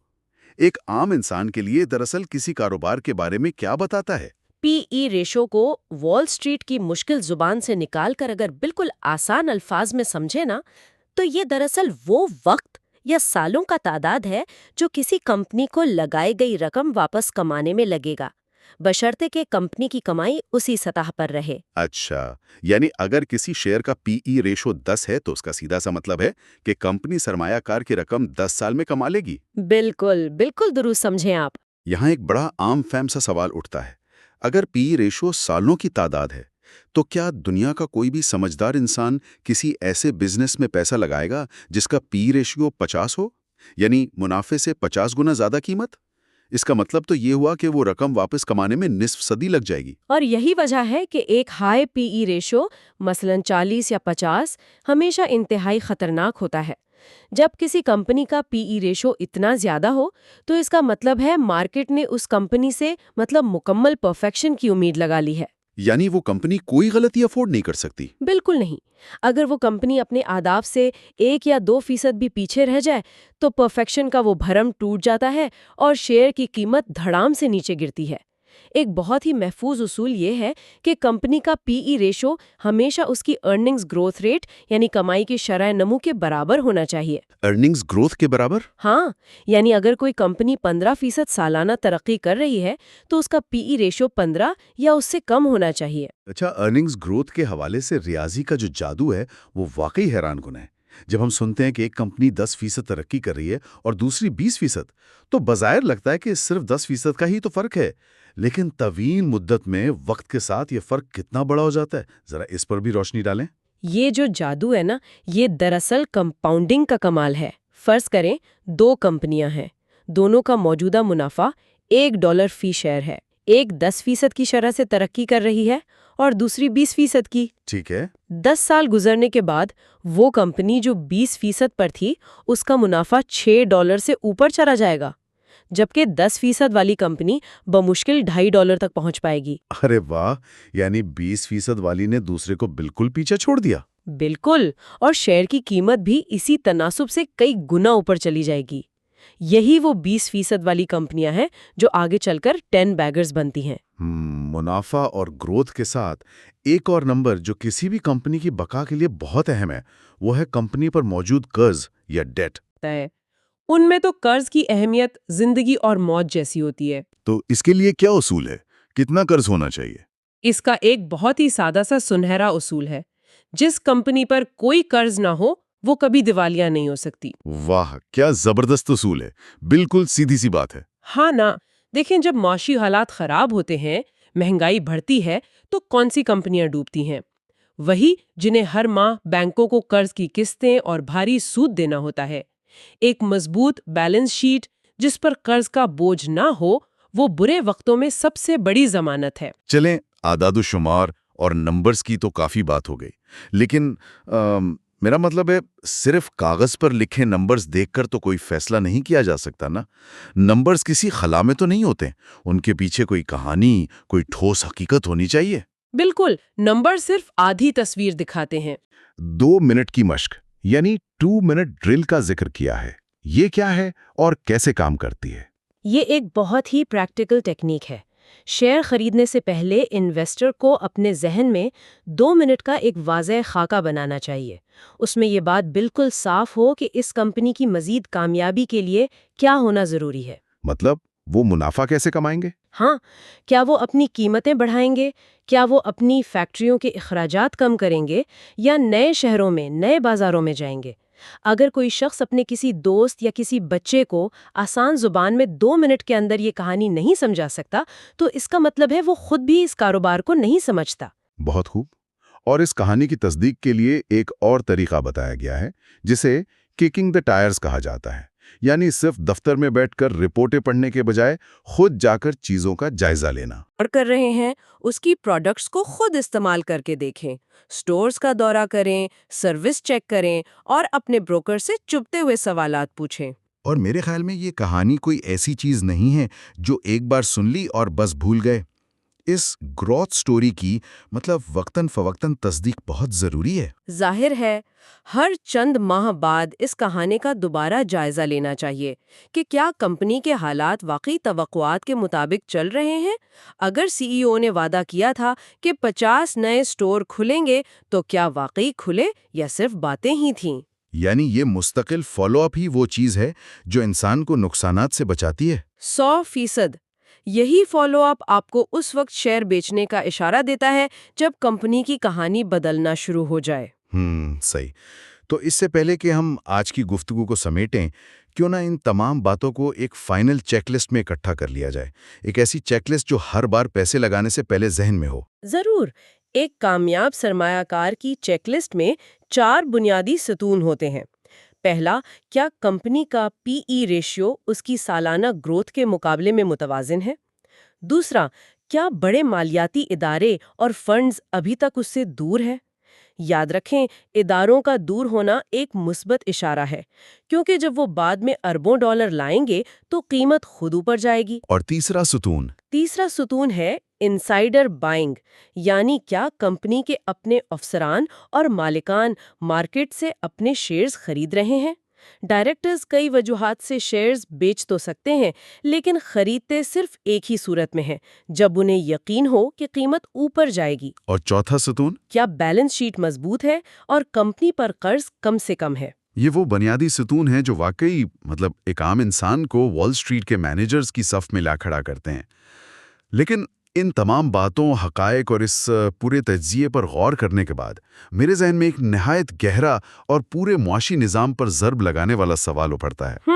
ایک عام انسان کے لیے دراصل کسی کاروبار کے بارے میں کیا بتاتا ہے؟ PE ریشو کو وال سٹریٹ کی مشکل زبان سے نکال کر اگر بالکل آسان الفاظ میں سمجھے نا، تو یہ دراصل وہ وقت یا سالوں کا تعداد ہے جو کسی کمپنی کو لگائی گئی رقم واپس کمانے میں لگے گا، بشرطے کہ کمپنی کی کمائی اسی سطح پر رہے. اچھا، یعنی اگر کسی شیئر کا PE ریشو 10 ہے تو اس کا سیدھا سا مطلب ہے کہ کمپنی سرمایہ کار کی رقم 10 سال میں کما لے گی۔ بالکل درست سمجھیں آپ. یہاں ایک بڑا عام فہم سا سوال اٹھتا ہے، اگر PE ریشو سالوں کی تعداد ہے تو کیا دنیا کا کوئی بھی سمجھدار انسان کسی ایسے بزنس میں پیسہ لگائے گا جس کا PE ریشیو 50 ہو، یعنی منافع سے 50 گنا زیادہ قیمت؟ اس کا مطلب تو یہ ہوا کہ وہ رقم واپس کمانے میں نصف صدی لگ جائے گی۔ اور یہی وجہ ہے کہ ایک ہائی پی ای ریشو مثلاً 40 یا 50 ہمیشہ انتہائی خطرناک ہوتا ہے۔ جب کسی کمپنی کا پی ای ریشو اتنا زیادہ ہو تو اس کا مطلب ہے مارکیٹ نے اس کمپنی سے مکمل پرفیکشن کی امید لگا لی ہے۔ یعنی وہ کمپنی کوئی غلطی افورڈ نہیں کر سکتی۔ بالکل نہیں۔ اگر وہ کمپنی اپنے اہداف سے 1 یا 2% بھی پیچھے رہ جائے تو پرفیکشن کا وہ بھرم ٹوٹ جاتا ہے اور شیئر کی قیمت دھڑام سے نیچے گرتی ہے۔ ایک بہت ہی محفوظ اصول یہ ہے کہ کمپنی کا پی ای ریشو ہمیشہ اس کی ارننگز گروتھ ریٹ یعنی کمائی کی شرح نمو کے برابر ہونا چاہیے۔ ارننگز گروتھ کے برابر؟ ہاں، یعنی اگر کوئی کمپنی 15% سالانہ ترقی کر رہی ہے تو اس کا پی ای ریشو 15 یا اس سے کم ہونا چاہیے۔ اچھا، ارننگز گروتھ کے حوالے سے ریاضی کا جو جادو ہے وہ واقعی حیران کن ہے۔ جب ہم سنتے ہیں کہ ایک کمپنی 10% ترقی کر رہی ہے اور دوسری 20%، تو بظاہر لگتا ہے کہ صرف 10% کا ہی تو فرق ہے، لیکن طویل مدت میں وقت کے ساتھ یہ فرق کتنا بڑا ہو جاتا ہے، ذرا اس پر بھی روشنی ڈالیں۔ یہ جو جادو ہے نا، یہ دراصل کمپاؤنڈنگ کا کمال ہے۔ فرض کریں 2 کمپنیاں ہیں، دونوں کا موجودہ منافع $1 فی شیئر ہے۔ ایک 10% کی شرح سے ترقی کر رہی ہے اور دوسری 20% کی۔ ٹھیک ہے۔ 10 سال گزرنے کے بعد وہ کمپنی جو 20% پر تھی اس کا منافع $6 سے اوپر چلا جائے گا، جبکہ 10% والی کمپنی بمشکل $2.50 تک پہنچ پائے گی۔ ارے واہ، یعنی 20% والی نے دوسرے کو بالکل پیچھے چھوڑ دیا۔ بالکل، اور شیئر کی قیمت بھی اسی تناسب سے کئی گنا اوپر چلی جائے گی۔ یہی وہ 20% والی کمپنیاں ہیں جو آگے چل کر 10 بیگرز بنتی ہیں۔ منافع اور گروتھ کے ساتھ ایک اور نمبر جو کسی بھی کمپنی کی بقا کے لیے بہت اہم ہے، وہ ہے کمپنی پر موجود قرض یا ڈیٹ۔ ان میں تو قرض کی اہمیت زندگی اور موت جیسی ہوتی ہے۔ تو اس کے لیے کیا اصول ہے؟ کتنا قرض ہونا چاہیے؟ اس کا ایک بہت ہی سادہ سا سنہرا اصول ہے، جس کمپنی پر کوئی قرض نہ ہو وہ کبھی دیوالیہ نہیں ہو سکتی۔ واہ، کیا زبردست اصول ہے، بالکل سیدھی سی بات ہے۔ ہاں نا، دیکھیں جب معاشی حالات خراب ہوتے ہیں، مہنگائی بڑھتی ہے تو کون سی کمپنیاں ڈوبتی ہیں؟ وہی جنہیں ہر ماہ بینکوں کو قرض کی قسطیں اور بھاری سود دینا ہوتا ہے۔ ایک مضبوط بیلنس شیٹ جس پر قرض کا بوجھ نہ ہو، وہ برے وقتوں میں سب سے بڑی ضمانت ہے۔ چلیں، اعداد و شمار اور نمبرز کی تو کافی بات ہو گئی، لیکن میرا مطلب ہے صرف کاغذ پر لکھے نمبرز دیکھ کر تو کوئی فیصلہ نہیں کیا جا سکتا نا۔ نمبرز کسی خلا میں تو نہیں ہوتے، ان کے پیچھے کوئی کہانی، کوئی ٹھوس حقیقت ہونی چاہیے۔ بالکل، نمبر صرف آدھی تصویر دکھاتے ہیں۔ 2 منٹ کی مشق یعنی 2 منٹ ڈرل کا ذکر کیا ہے، یہ کیا ہے اور کیسے کام کرتی ہے؟ یہ ایک بہت ہی پریکٹیکل ٹیکنیک ہے۔ شیئر خریدنے سے پہلے انویسٹر کو اپنے ذہن میں 2 منٹ کا ایک واضح خاکہ بنانا چاہیے۔ اس میں یہ بات بالکل صاف ہو کہ اس کمپنی کی مزید کامیابی کے لیے کیا ہونا ضروری ہے۔ مطلب وہ منافع کیسے کمائیں گے؟ ہاں، کیا وہ اپنی قیمتیں بڑھائیں گے؟ کیا وہ اپنی فیکٹریوں کے اخراجات کم کریں گے یا نئے شہروں میں، نئے بازاروں میں جائیں گے؟ اگر کوئی شخص اپنے کسی دوست یا کسی بچے کو آسان زبان میں 2 منٹ کے اندر یہ کہانی نہیں سمجھا سکتا تو اس کا مطلب ہے وہ خود بھی اس کاروبار کو نہیں سمجھتا۔ بہت خوب۔ اور اس کہانی کی تصدیق کے لیے ایک اور طریقہ بتایا گیا ہے جسے کیکنگ دا ٹائرز کہا جاتا ہے، یعنی صرف دفتر میں بیٹھ کر رپورٹیں پڑھنے کے بجائے خود جا کر چیزوں کا جائزہ لینا۔ اور کر رہے ہیں اس کی پروڈکٹس کو خود استعمال کر کے دیکھیں، سٹورز کا دورہ کریں، سروس چیک کریں اور اپنے بروکر سے چبھتے ہوئے سوالات پوچھیں۔ اور میرے خیال میں یہ کہانی کوئی ایسی چیز نہیں ہے جو ایک بار سن لی اور بس بھول گئے۔ اس گروتھ سٹوری کی وقتاً فوقتاً تصدیق بہت ضروری ہے۔ ظاہر ہے، ہر چند ماہ بعد اس کہانی کا دوبارہ جائزہ لینا چاہیے کہ کیا کمپنی کے حالات واقعی توقعات کے مطابق چل رہے ہیں۔ اگر سی ای او نے وعدہ کیا تھا کہ 50 نئے سٹور کھلیں گے تو کیا واقعی کھلے یا صرف باتیں ہی تھیں؟ یعنی یہ مستقل فالو اپ ہی وہ چیز ہے جو انسان کو نقصانات سے بچاتی ہے۔ 100%۔ یہی فالو اپ آپ کو اس وقت شیئر بیچنے کا اشارہ دیتا ہے جب کمپنی کی کہانی بدلنا شروع ہو جائے۔ صحیح۔ تو اس سے پہلے کہ ہم آج کی گفتگو کو سمیٹیں، کیوں نہ ان تمام باتوں کو ایک فائنل چیک لسٹ میں اکٹھا کر لیا جائے، ایک ایسی چیک لسٹ جو ہر بار پیسے لگانے سے پہلے ذہن میں ہو۔ ضرور۔ ایک کامیاب سرمایہ کار کی چیک لسٹ میں 4 بنیادی ستون ہوتے ہیں۔ پہلا، کیا کمپنی کا پی ای ریشیو اس کی سالانہ گروتھ کے مقابلے میں متوازن ہے؟ دوسرا، کیا بڑے مالیاتی ادارے اور فنڈز ابھی تک اس سے دور ہے؟ یاد رکھیں، اداروں کا دور ہونا ایک مثبت اشارہ ہے، کیونکہ جب وہ بعد میں اربوں ڈالر لائیں گے تو قیمت خود اوپر جائے گی۔ اور تیسرا ستون ہے انسائیڈر بائنگ، یعنی کیا کمپنی کے اپنے افسران اور مالکان مارکیٹ سے اپنے شیئرز خرید رہے ہیں۔ ڈائریکٹرز کئی وجوہات سے شیئرز بیچ تو سکتے ہیں، لیکن خریدتے صرف ایک ہی صورت میں ہیں، جب انہیں یقین ہو کہ قیمت اوپر جائے گی۔ اور چوتھا ستون، کیا بیلنس شیٹ مضبوط ہے اور کمپنی پر قرض کم سے کم ہے؟ یہ وہ بنیادی ستون ہیں جو واقعی ایک عام انسان کو وال سٹریٹ کے مینیجرز کی صف میں لا کھڑا کرتے ہیں۔ لیکن ان تمام باتوں، حقائق اور اس پورے تجزیے پر غور کرنے کے بعد میرے ذہن میں ایک نہایت گہرا اور پورے معاشی نظام پر ضرب لگانے والا سوال اپڑتا ہے۔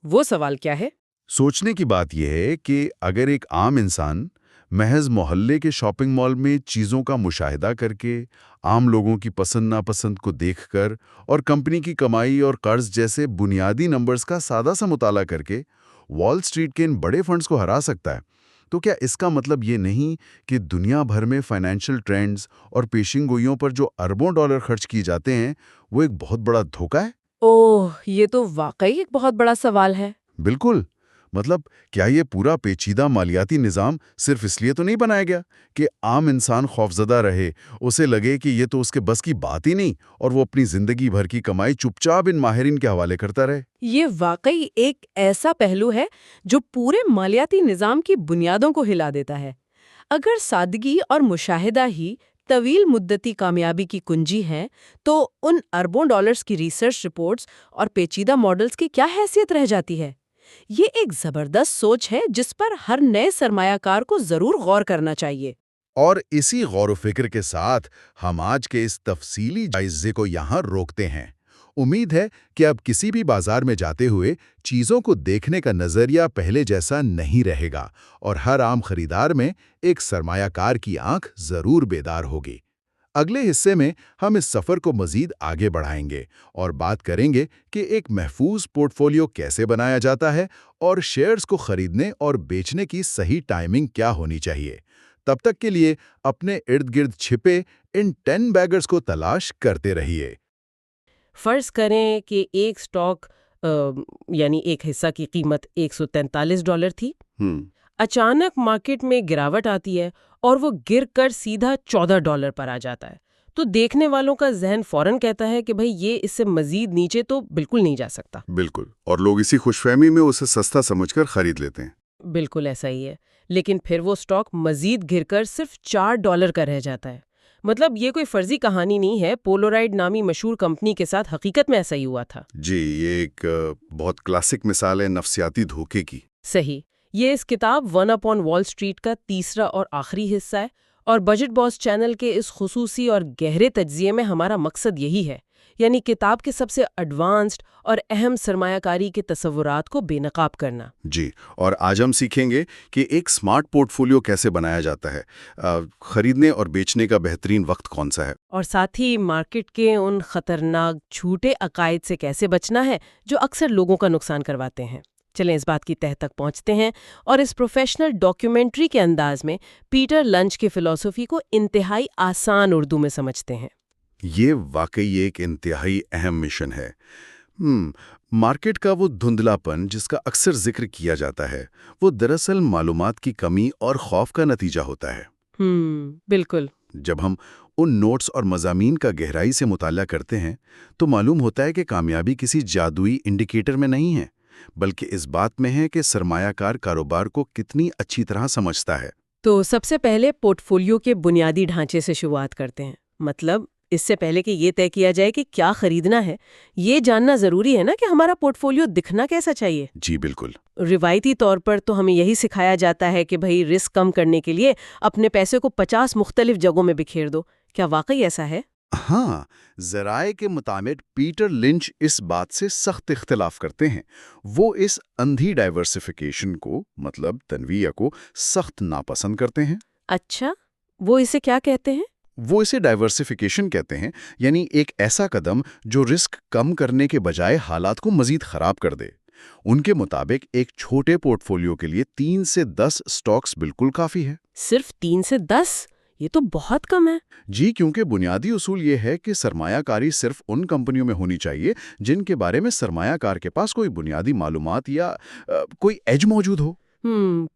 وہ سوال کیا ہے؟ سوچنے کی بات یہ ہے کہ اگر ایک عام انسان محض محلے کے شاپنگ مال میں چیزوں کا مشاہدہ کر کے، عام لوگوں کی پسند ناپسند کو دیکھ کر اور کمپنی کی کمائی اور قرض جیسے بنیادی نمبرز کا سادہ سا مطالعہ کر کے وال سٹریٹ کے ان بڑے فنڈز کو ہرا سکتا ہے، تو کیا اس کا مطلب یہ نہیں کہ دنیا بھر میں فائنینشل ٹرینڈز اور پیشن گوئیوں پر جو اربوں ڈالر خرچ کیے جاتے ہیں وہ ایک بہت بڑا دھوکہ ہے؟ اوہ، یہ تو واقعی ایک بہت بڑا سوال ہے۔ بالکل۔ کیا یہ پورا پیچیدہ مالیاتی نظام صرف اس لیے تو نہیں بنایا گیا کہ عام انسان خوفزدہ رہے، اسے لگے کہ یہ تو اس کے بس کی بات ہی نہیں اور وہ اپنی زندگی بھر کی کمائی چپ چاپ ان ماہرین کے حوالے کرتا رہے؟ یہ واقعی ایک ایسا پہلو ہے جو پورے مالیاتی نظام کی بنیادوں کو ہلا دیتا ہے۔ اگر سادگی اور مشاہدہ ہی طویل مدتی کامیابی کی کنجی ہے، تو ان اربوں ڈالرز کی ریسرچ رپورٹس اور پیچیدہ ماڈلز کی کیا حیثیت رہ جاتی ہے؟ یہ ایک زبردست سوچ ہے جس پر ہر نئے سرمایہ کار کو ضرور غور کرنا چاہیے۔ اور اسی غور و فکر کے ساتھ ہم آج کے اس تفصیلی جائزے کو یہاں روکتے ہیں۔ امید ہے کہ اب کسی بھی بازار میں جاتے ہوئے چیزوں کو دیکھنے کا نظریہ پہلے جیسا نہیں رہے گا اور ہر عام خریدار میں ایک سرمایہ کار کی آنکھ ضرور بیدار ہوگی۔ اگلے حصے میں ہم اس سفر کو مزید آگے بڑھائیں گے اور بات کریں گے کہ ایک محفوظ پورٹ فولیو کیسے بنایا جاتا ہے اور شیئرز کو خریدنے اور بیچنے کی صحیح ٹائمنگ کیا ہونی چاہیے۔ تب تک کے لیے اپنے ارد گرد چھپے ان 10 بیگرز کو تلاش کرتے رہیے۔ فرض کریں کہ ایک سٹاک یعنی ایک حصہ کی قیمت $143 تھی۔ اچانک مارکیٹ میں گراوٹ آتی ہے اور وہ گر کر سیدھا $14 پر آ جاتا ہے، تو دیکھنے والوں کا ذہن فوراً کہتا ہے کہ بھئی یہ اس سے مزید نیچے تو بالکل نہیں جا سکتا۔ بالکل، اور لوگ اسی خوش فہمی میں اسے سستا سمجھ کر خرید لیتے ہیں۔ بالکل ایسا ہی ہے، لیکن پھر وہ سٹاک مزید گر کر صرف $4 کا رہ جاتا ہے۔ مطلب یہ کوئی فرضی کہانی نہیں ہے، پولورائڈ نامی مشہور کمپنی کے ساتھ حقیقت میں ایسا ہی ہوا تھا۔ جی، یہ ایک بہت کلاسک مثال ہے نفسیاتی دھوکے کی۔ صحیح۔ یہ اس کتاب ون اپ آن وال سٹریٹ کا تیسرا اور آخری حصہ ہے، اور بجٹ باس چینل کے اس خصوصی اور گہرے تجزیے میں ہمارا مقصد یہی ہے، یعنی کتاب کے سب سے ایڈوانسڈ اور اہم سرمایہ کاری کے تصورات کو بے نقاب کرنا۔ جی، اور آج ہم سیکھیں گے کہ ایک سمارٹ پورٹ فولیو کیسے بنایا جاتا ہے، خریدنے اور بیچنے کا بہترین وقت کون سا ہے، اور ساتھ ہی مارکیٹ کے ان خطرناک جھوٹے عقائد سے کیسے بچنا ہے جو اکثر لوگوں کا نقصان کرواتے ہیں۔ چلیں اس بات کی تہہ تک پہنچتے ہیں اور اس پروفیشنل ڈاکیومنٹری کے انداز میں پیٹر لنچ کی فلسفی کو انتہائی آسان اردو میں سمجھتے ہیں۔ یہ واقعی ایک انتہائی اہم مشن ہے۔ مارکیٹ کا وہ دھندلاپن جس کا اکثر ذکر کیا جاتا ہے، وہ دراصل معلومات کی کمی اور خوف کا نتیجہ ہوتا ہے۔ بالکل۔ جب ہم ان نوٹس اور مضامین کا گہرائی سے مطالعہ کرتے ہیں تو معلوم ہوتا ہے کہ کامیابی کسی جادوئی انڈیکیٹر میں نہیں ہے، بلکہ اس بات میں ہے کہ سرمایہ کار کاروبار کو کتنی اچھی طرح سمجھتا ہے۔ تو سب سے پہلے پورٹ فولیو کے بنیادی ڈھانچے سے شروعات کرتے ہیں۔ مطلب اس سے پہلے کہ یہ طے کیا جائے کہ کیا خریدنا ہے، یہ جاننا ضروری ہے نا کہ ہمارا پورٹ فولیو دکھنا کیسا چاہیے۔ جی بالکل۔ روایتی طور پر تو ہمیں یہی سکھایا جاتا ہے کہ بھئی رسک کم کرنے کے لیے اپنے پیسے کو 50 مختلف جگہوں میں بکھیر دو۔ کیا واقعی ایسا ہے؟ ہاں، ذرائع کے مطابق پیٹر لنچ اس بات سے سخت اختلاف کرتے ہیں۔ وہ اس اندھی ڈائیورسفیکیشن کو، مطلب تنویع کو، سخت ناپسند کرتے ہیں۔ اچھا، وہ اسے کیا کہتے ہیں؟ وہ اسے ڈائیورسیفیکیشن کہتے ہیں، یعنی ایک ایسا قدم جو رسک کم کرنے کے بجائے حالات کو مزید خراب کر دے۔ ان کے مطابق ایک چھوٹے پورٹ فولیو کے لیے 3 سے 10 سٹاکس بالکل کافی ہے۔ صرف 3 سے 10؟ یہ تو بہت کم ہے۔ جی، کیونکہ بنیادی اصول یہ ہے کہ سرمایہ کاری صرف ان کمپنیوں میں ہونی چاہیے جن کے بارے میں سرمایہ کار کے پاس کوئی بنیادی معلومات یا کوئی ایج موجود ہو۔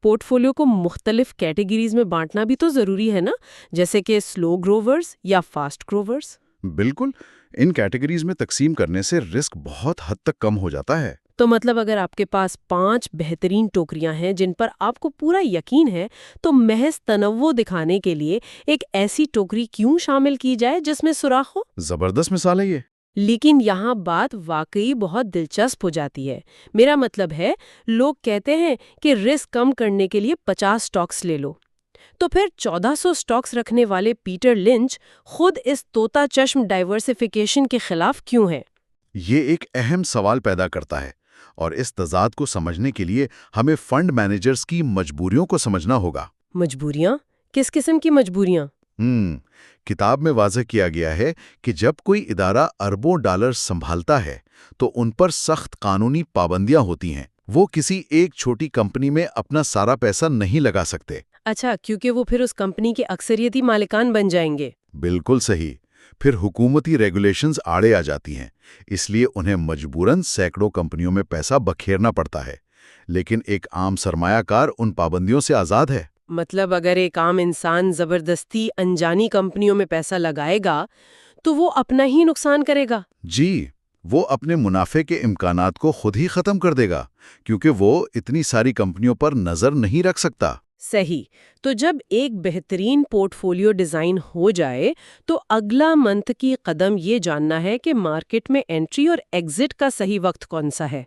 پورٹ فولیو کو مختلف کیٹیگریز میں بانٹنا بھی تو ضروری ہے نا، جیسے کہ سلو گروورز یا فاسٹ گروورز۔ بالکل، ان کیٹیگریز میں تقسیم کرنے سے رسک بہت حد تک کم ہو جاتا ہے۔ تو مطلب اگر آپ کے پاس 5 بہترین ٹوکریاں ہیں جن پر آپ کو پورا یقین ہے، تو محض تنوع دکھانے کے لیے ایک ایسی ٹوکری کیوں شامل کی جائے جس میں سوراخ ہو؟ زبردست مثال ہے یہ۔ لیکن یہاں بات واقعی بہت دلچسپ ہو جاتی ہے۔ میرا مطلب ہے، لوگ کہتے ہیں کہ رسک کم کرنے کے لیے 50 سٹاکس لے لو، تو پھر 1400 سٹاکس رکھنے والے پیٹر لنچ خود اس طوطا چشم ڈائیورسیفیکیشن کے خلاف کیوں ہیں؟ یہ ایک اہم سوال پیدا کرتا ہے، اور اس تضاد کو سمجھنے کے لیے ہمیں فنڈ مینیجرز کی مجبوریوں کو سمجھنا ہوگا۔ مجبوریاں؟ کس قسم کی مجبوریاں؟ کتاب میں واضح کیا گیا ہے کہ جب کوئی ادارہ اربوں ڈالر سنبھالتا ہے تو ان پر سخت قانونی پابندیاں ہوتی ہیں۔ وہ کسی ایک چھوٹی کمپنی میں اپنا سارا پیسہ نہیں لگا سکتے۔ اچھا، کیونکہ وہ پھر اس کمپنی کے اکثریتی مالکان بن جائیں گے۔ بالکل صحیح۔ پھر حکومتی ریگولیشنز آڑے آ جاتی ہیں، اس لیے انہیں مجبوراً سینکڑوں کمپنیوں میں پیسہ بکھیرنا پڑتا ہے، لیکن ایک عام سرمایہ کار ان پابندیوں سے آزاد ہے۔ مطلب اگر ایک عام انسان زبردستی انجانی کمپنیوں میں پیسہ لگائے گا تو وہ اپنا ہی نقصان کرے گا۔ جی، وہ اپنے منافع کے امکانات کو خود ہی ختم کر دے گا، کیونکہ وہ اتنی ساری کمپنیوں پر نظر نہیں رکھ سکتا۔ صحیح۔ تو جب ایک بہترین پورٹ فولیو ڈیزائن ہو جائے تو اگلا منطقی قدم یہ جاننا ہے کہ مارکیٹ میں انٹری اور ایگزٹ کا صحیح وقت کون سا ہے۔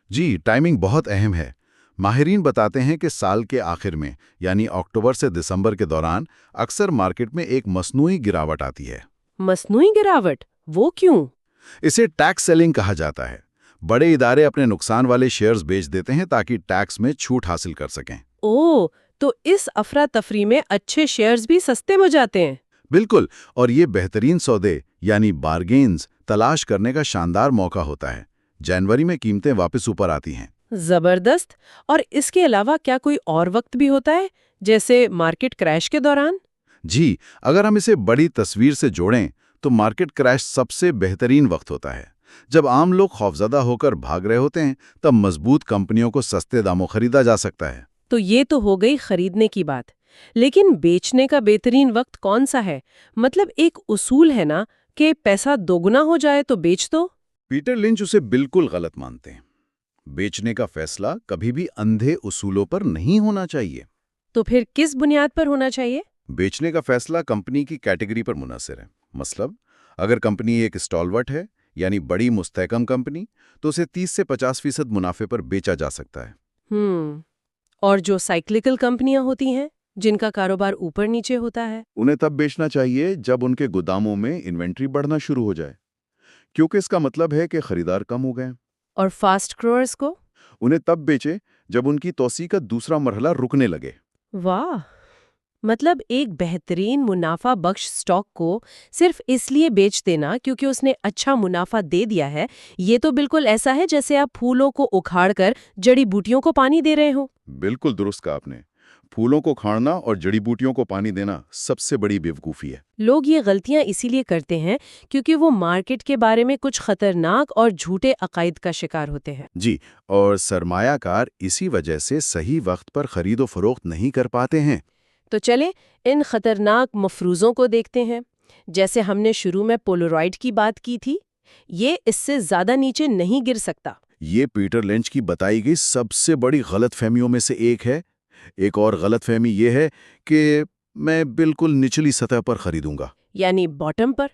جی، ٹائمنگ بہت اہم ہے۔ ماہرین بتاتے ہیں کہ سال کے آخر میں، یعنی اکتوبر سے دسمبر کے دوران، اکثر مارکیٹ میں ایک مصنوعی گراوٹ آتی ہے۔ مصنوعی گراوٹ؟ وہ کیوں؟ اسے ٹیکس سیلنگ کہا جاتا ہے۔ بڑے ادارے اپنے نقصان والے شیئرز بیچ دیتے ہیں تاکہ ٹیکس میں چھوٹ حاصل کر سکیں۔ اوہ، تو اس افراتفری میں اچھے شیئرز بھی سستے ہو جاتے ہیں۔ بالکل، اور یہ بہترین سودے یعنی بارگینز تلاش کرنے کا شاندار موقع ہوتا ہے۔ جنوری میں قیمتیں واپس اوپر آتی ہیں۔ زبردست۔ اور اس کے علاوہ کیا کوئی اور وقت بھی ہوتا ہے، جیسے مارکیٹ کریش کے دوران؟ جی، اگر ہم اسے بڑی تصویر سے جوڑیں تو مارکیٹ کریش سب سے بہترین وقت ہوتا ہے۔ جب عام لوگ خوفزدہ ہو کر بھاگ رہے ہوتے ہیں تب مضبوط کمپنیوں کو سستے داموں خریدا جا سکتا ہے۔ تو یہ تو ہو گئی خریدنے کی بات، لیکن بیچنے کا بہترین وقت کون سا ہے؟ مطلب ایک اصول ہے نا کہ پیسہ دوگنا ہو جائے تو بیچ دو۔ پیٹر لنچ اسے بالکل غلط مانتے ہیں۔ بیچنے کا فیصلہ کبھی بھی اندھے اصولوں پر نہیں ہونا چاہیے۔ تو پھر کس بنیاد پر ہونا چاہیے؟ بیچنے کا فیصلہ کمپنی کی کیٹیگری پر منحصر ہے۔ مثلاً اگر کمپنی ایک اسٹالورٹ ہے، یعنی بڑی مستحکم کمپنی، تو اسے 30 سے 50% منافع پر بیچا جا سکتا ہے۔ اور جو سائیکلیکل کمپنیاں ہوتی ہیں جن کا کاروبار اوپر نیچے ہوتا ہے، انہیں تب بیچنا چاہیے جب ان کے گوداموں میں انوینٹری بڑھنا شروع ہو جائے، کیونکہ اس کا مطلب ہے کہ خریدار کم ہو گئے۔ اور فاسٹ گروئرز کو؟ انہیں تب بیچے جب ان کی توسیع کا دوسرا مرحلہ رکنے لگے۔ واہ، مطلب ایک بہترین منافع بخش سٹاک کو صرف اس لیے بیچ دینا کیونکہ اس نے اچھا منافع دے دیا ہے، یہ تو بالکل ایسا ہے جیسے آپ پھولوں کو اکھاڑ کر جڑی بوٹیوں کو پانی دے رہے ہو۔ بالکل درست کہا آپ نے۔ پھولوں کو کھاڑنا اور جڑی بوٹیوں کو پانی دینا سب سے بڑی بیوقوفی ہے۔ لوگ یہ غلطیاں اسی لیے کرتے ہیں کیونکہ وہ مارکیٹ کے بارے میں کچھ خطرناک اور جھوٹے عقائد کا شکار ہوتے ہیں۔ جی، اور سرمایہ کار اسی وجہ سے صحیح وقت پر خرید و فروخت نہیں کر پاتے ہیں۔ تو چلیں ان خطرناک مفروضوں کو دیکھتے ہیں۔ جیسے ہم نے شروع میں پولرائڈ کی بات کی تھی، یہ اس سے زیادہ نیچے نہیں گر سکتا۔ یہ پیٹر لنچ کی بتائی گئی سب سے بڑی غلط فہمیوں میں سے ایک ہے۔ ایک اور غلط فہمی یہ ہے کہ میں بالکل نچلی سطح پر خریدوں گا، یعنی باٹم پر۔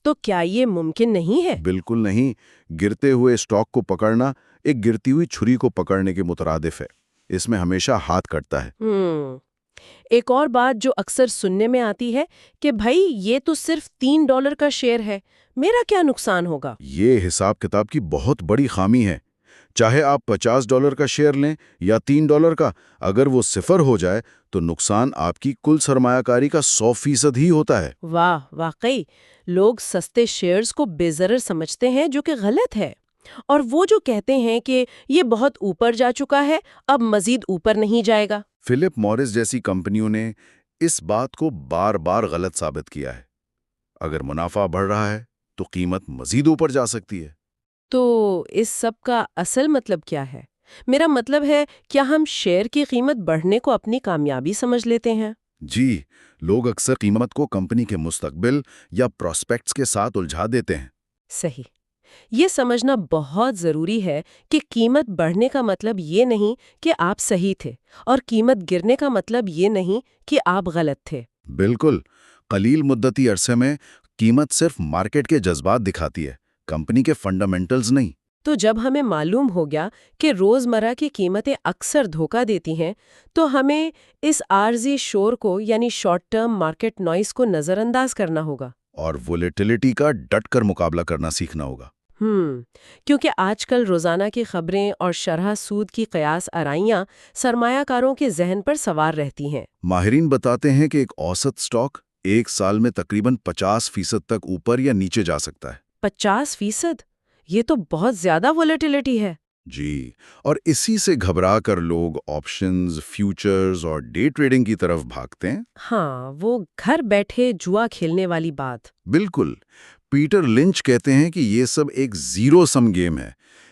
تو کیا یہ ممکن نہیں ہے؟ بالکل نہیں۔ گرتے ہوئے سٹاک کو پکڑنا ایک گرتی ہوئی چھری کو پکڑنے کے مترادف ہے۔ اس میں ہمیشہ ہاتھ کٹتا ہے۔ ایک اور بات جو اکثر سننے میں آتی ہے کہ بھائی یہ تو صرف $3 کا شیئر ہے، میرا کیا نقصان ہوگا؟ یہ حساب کتاب کی بہت بڑی خامی ہے۔ چاہے آپ $50 کا شیئر لیں یا $3 کا، اگر وہ صفر ہو جائے تو نقصان آپ کی کل سرمایہ کاری کا 100% ہی ہوتا ہے۔ واہ، واقعی لوگ سستے شیئرز کو بے ضرر سمجھتے ہیں، جو کہ غلط ہے۔ اور وہ جو کہتے ہیں کہ یہ بہت اوپر جا چکا ہے، اب مزید اوپر نہیں جائے گا۔ فلپ مورس جیسی کمپنیوں نے اس بات کو بار بار غلط ثابت کیا ہے۔ اگر منافع بڑھ رہا ہے تو قیمت مزید اوپر جا سکتی ہے۔ تو اس سب کا اصل مطلب کیا ہے؟ میرا مطلب ہے، کیا ہم شیئر کی قیمت بڑھنے کو اپنی کامیابی سمجھ لیتے ہیں؟ جی، لوگ اکثر قیمت کو کمپنی کے مستقبل یا پراسپیکٹس کے ساتھ الجھا دیتے ہیں۔ صحیح۔ یہ سمجھنا بہت ضروری ہے کہ قیمت بڑھنے کا مطلب یہ نہیں کہ آپ صحیح تھے، اور قیمت گرنے کا مطلب یہ نہیں کہ آپ غلط تھے۔ بالکل، قلیل مدتی عرصے میں قیمت صرف مارکیٹ کے جذبات دکھاتی ہے، کمپنی کے فنڈامنٹلز نہیں۔ تو جب ہمیں معلوم ہو گیا کہ روزمرہ کی قیمتیں اکثر دھوکہ دیتی ہیں، تو ہمیں اس عارضی شور کو، یعنی شارٹ ٹرم مارکیٹ نوائز کو نظر انداز کرنا ہوگا۔ اور وولیٹیلیٹی کا ڈٹ کر مقابلہ کرنا سیکھنا ہوگا۔ کیونکہ آج کل روزانہ کی خبریں اور شرح سود کی قیاس آرائیاں سرمایہ کاروں کے ذہن پر سوار رہتی ہیں۔ ماہرین بتاتے ہیں کہ ایک اوسط سٹاک ایک سال میں تقریباً 50% تک اوپر یا نیچے جا سکتا ہے۔ 50%؟ یہ تو بہت زیادہ وولیٹیلیٹی ہے۔ جی، اور اسی سے گھبرا کر لوگ آپشنز، فیوچرز اور ڈے ٹریڈنگ کی طرف بھاگتے ہیں۔ ہاں، وہ گھر بیٹھے جوا کھیلنے والی بات۔ بالکل، پیٹر لنچ کہتے ہیں کہ یہ سب ایک زیرو سم گیم ہے۔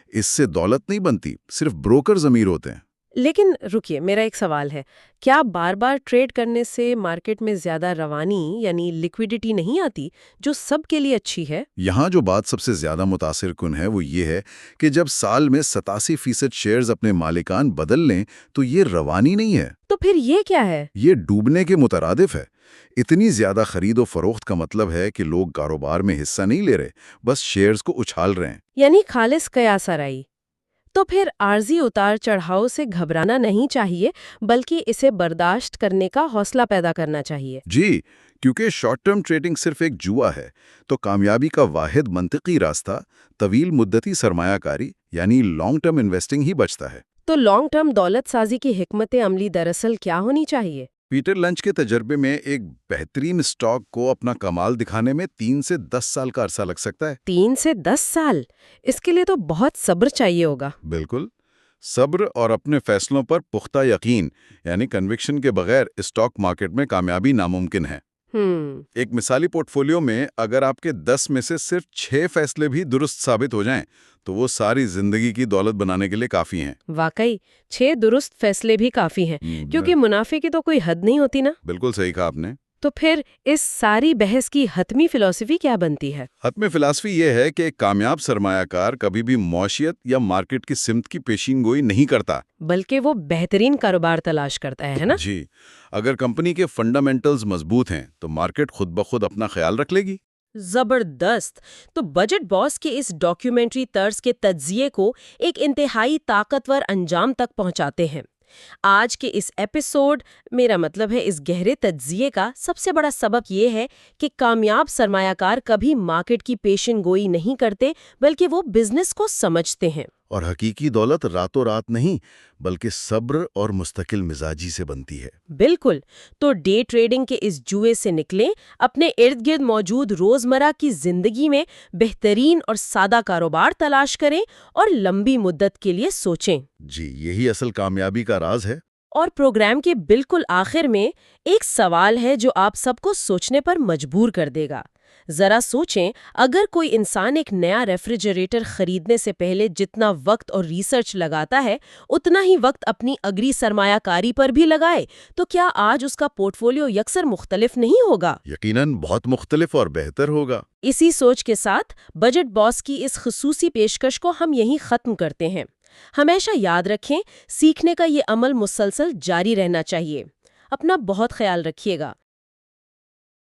اس سے دولت نہیں بنتی، صرف بروکرز امیر ہوتے ہیں۔ لیکن رکیے، میرا ایک سوال ہے، کیا بار بار ٹریڈ کرنے سے مارکیٹ میں زیادہ روانی یعنی لیکویڈیٹی نہیں آتی، جو سب کے لیے اچھی ہے؟ یہاں جو بات سب سے زیادہ متاثر کن ہے وہ یہ ہے کہ جب سال میں 87% شیئرز اپنے مالکان بدل لیں تو یہ روانی نہیں ہے۔ تو پھر یہ کیا ہے؟ یہ ڈوبنے کے مترادف ہے۔ اتنی زیادہ خرید و فروخت کا مطلب ہے کہ لوگ کاروبار میں حصہ نہیں لے رہے، بس شیئرز کو اچھال رہے ہیں۔ یعنی خالص قیاس آرائی۔ تو پھر عارضی اتار چڑھاؤ سے گھبرانا نہیں چاہیے، بلکہ اسے برداشت کرنے کا حوصلہ پیدا کرنا چاہیے۔ جی، کیونکہ شارٹ ٹرم ٹریڈنگ صرف ایک جوا ہے، تو کامیابی کا واحد منطقی راستہ طویل مدتی سرمایہ کاری یعنی لانگ ٹرم انویسٹنگ ہی بچتا ہے۔ تو لانگ ٹرم دولت سازی کی حکمت عملی دراصل کیا ہونی چاہیے؟ پیٹر لنچ کے تجربے میں ایک بہترین اسٹاک کو اپنا کمال دکھانے میں 3 سے 10 سال کا عرصہ لگ سکتا ہے۔ 3 سے 10 سال؟ اس کے لیے تو بہت صبر چاہیے ہوگا۔ بالکل، صبر اور اپنے فیصلوں پر پختہ یقین یعنی کنوکشن کے بغیر اسٹاک مارکیٹ میں کامیابی ناممکن ہے۔ ایک مثالی پورٹ فولیو میں اگر آپ کے 10 میں سے صرف 6 فیصلے بھی درست ثابت ہو جائیں تو وہ ساری زندگی کی دولت بنانے کے لیے کافی ہیں۔ واقعی 6 درست فیصلے بھی کافی ہیں، کیونکہ منافع کی تو کوئی حد نہیں ہوتی نا۔ بالکل صحیح کہا آپ نے۔ تو پھر اس ساری بحث کی حتمی فلسفی کیا بنتی ہے؟ حتمی فلسفی یہ ہے کہ ایک کامیاب سرمایہ کار کبھی بھی معیشت یا مارکیٹ کی سمت کی پیشین گوئی نہیں کرتا، بلکہ وہ بہترین کاروبار تلاش کرتا ہے نا؟ جی، اگر کمپنی کے فنڈامنٹلز مضبوط ہیں تو مارکیٹ خود بخود اپنا خیال رکھ لے گی۔ زبردست! تو بجٹ باس کے اس ڈاکیومنٹری طرز کے تجزیے کو ایک انتہائی طاقتور انجام تک پہنچاتے ہیں۔ آج کے اس ایپیسوڈ، میرا مطلب ہے اس گہرے تجزیے کا سب سے بڑا سبق یہ ہے کہ کامیاب سرمایہ کار کبھی مارکیٹ کی پیشن گوئی نہیں کرتے، بلکہ وہ بزنس کو سمجھتے ہیں۔ اور حقیقی دولت راتوں رات نہیں بلکہ صبر اور مستقل مزاجی سے بنتی ہے۔ بالکل۔ تو ڈے ٹریڈنگ کے اس جوئے سے نکلیں، اپنے ارد گرد موجود روزمرہ کی زندگی میں بہترین اور سادہ کاروبار تلاش کریں اور لمبی مدت کے لیے سوچیں۔ جی، یہی اصل کامیابی کا راز ہے۔ اور پروگرام کے بالکل آخر میں ایک سوال ہے جو آپ سب کو سوچنے پر مجبور کر دے گا۔ ذرا سوچیں، اگر کوئی انسان ایک نیا ریفریجریٹر خریدنے سے پہلے جتنا وقت اور ریسرچ لگاتا ہے، اتنا ہی وقت اپنی اگلی سرمایہ کاری پر بھی لگائے، تو کیا آج اس کا پورٹ فولیو یکسر مختلف نہیں ہوگا؟ یقیناً بہت مختلف اور بہتر ہوگا۔ اسی سوچ کے ساتھ بجٹ باس کی اس خصوصی پیشکش کو ہم یہیں ختم کرتے ہیں۔ ہمیشہ یاد رکھیں، سیکھنے کا یہ عمل مسلسل جاری رہنا چاہیے۔ اپنا بہت خیال رکھیے گا۔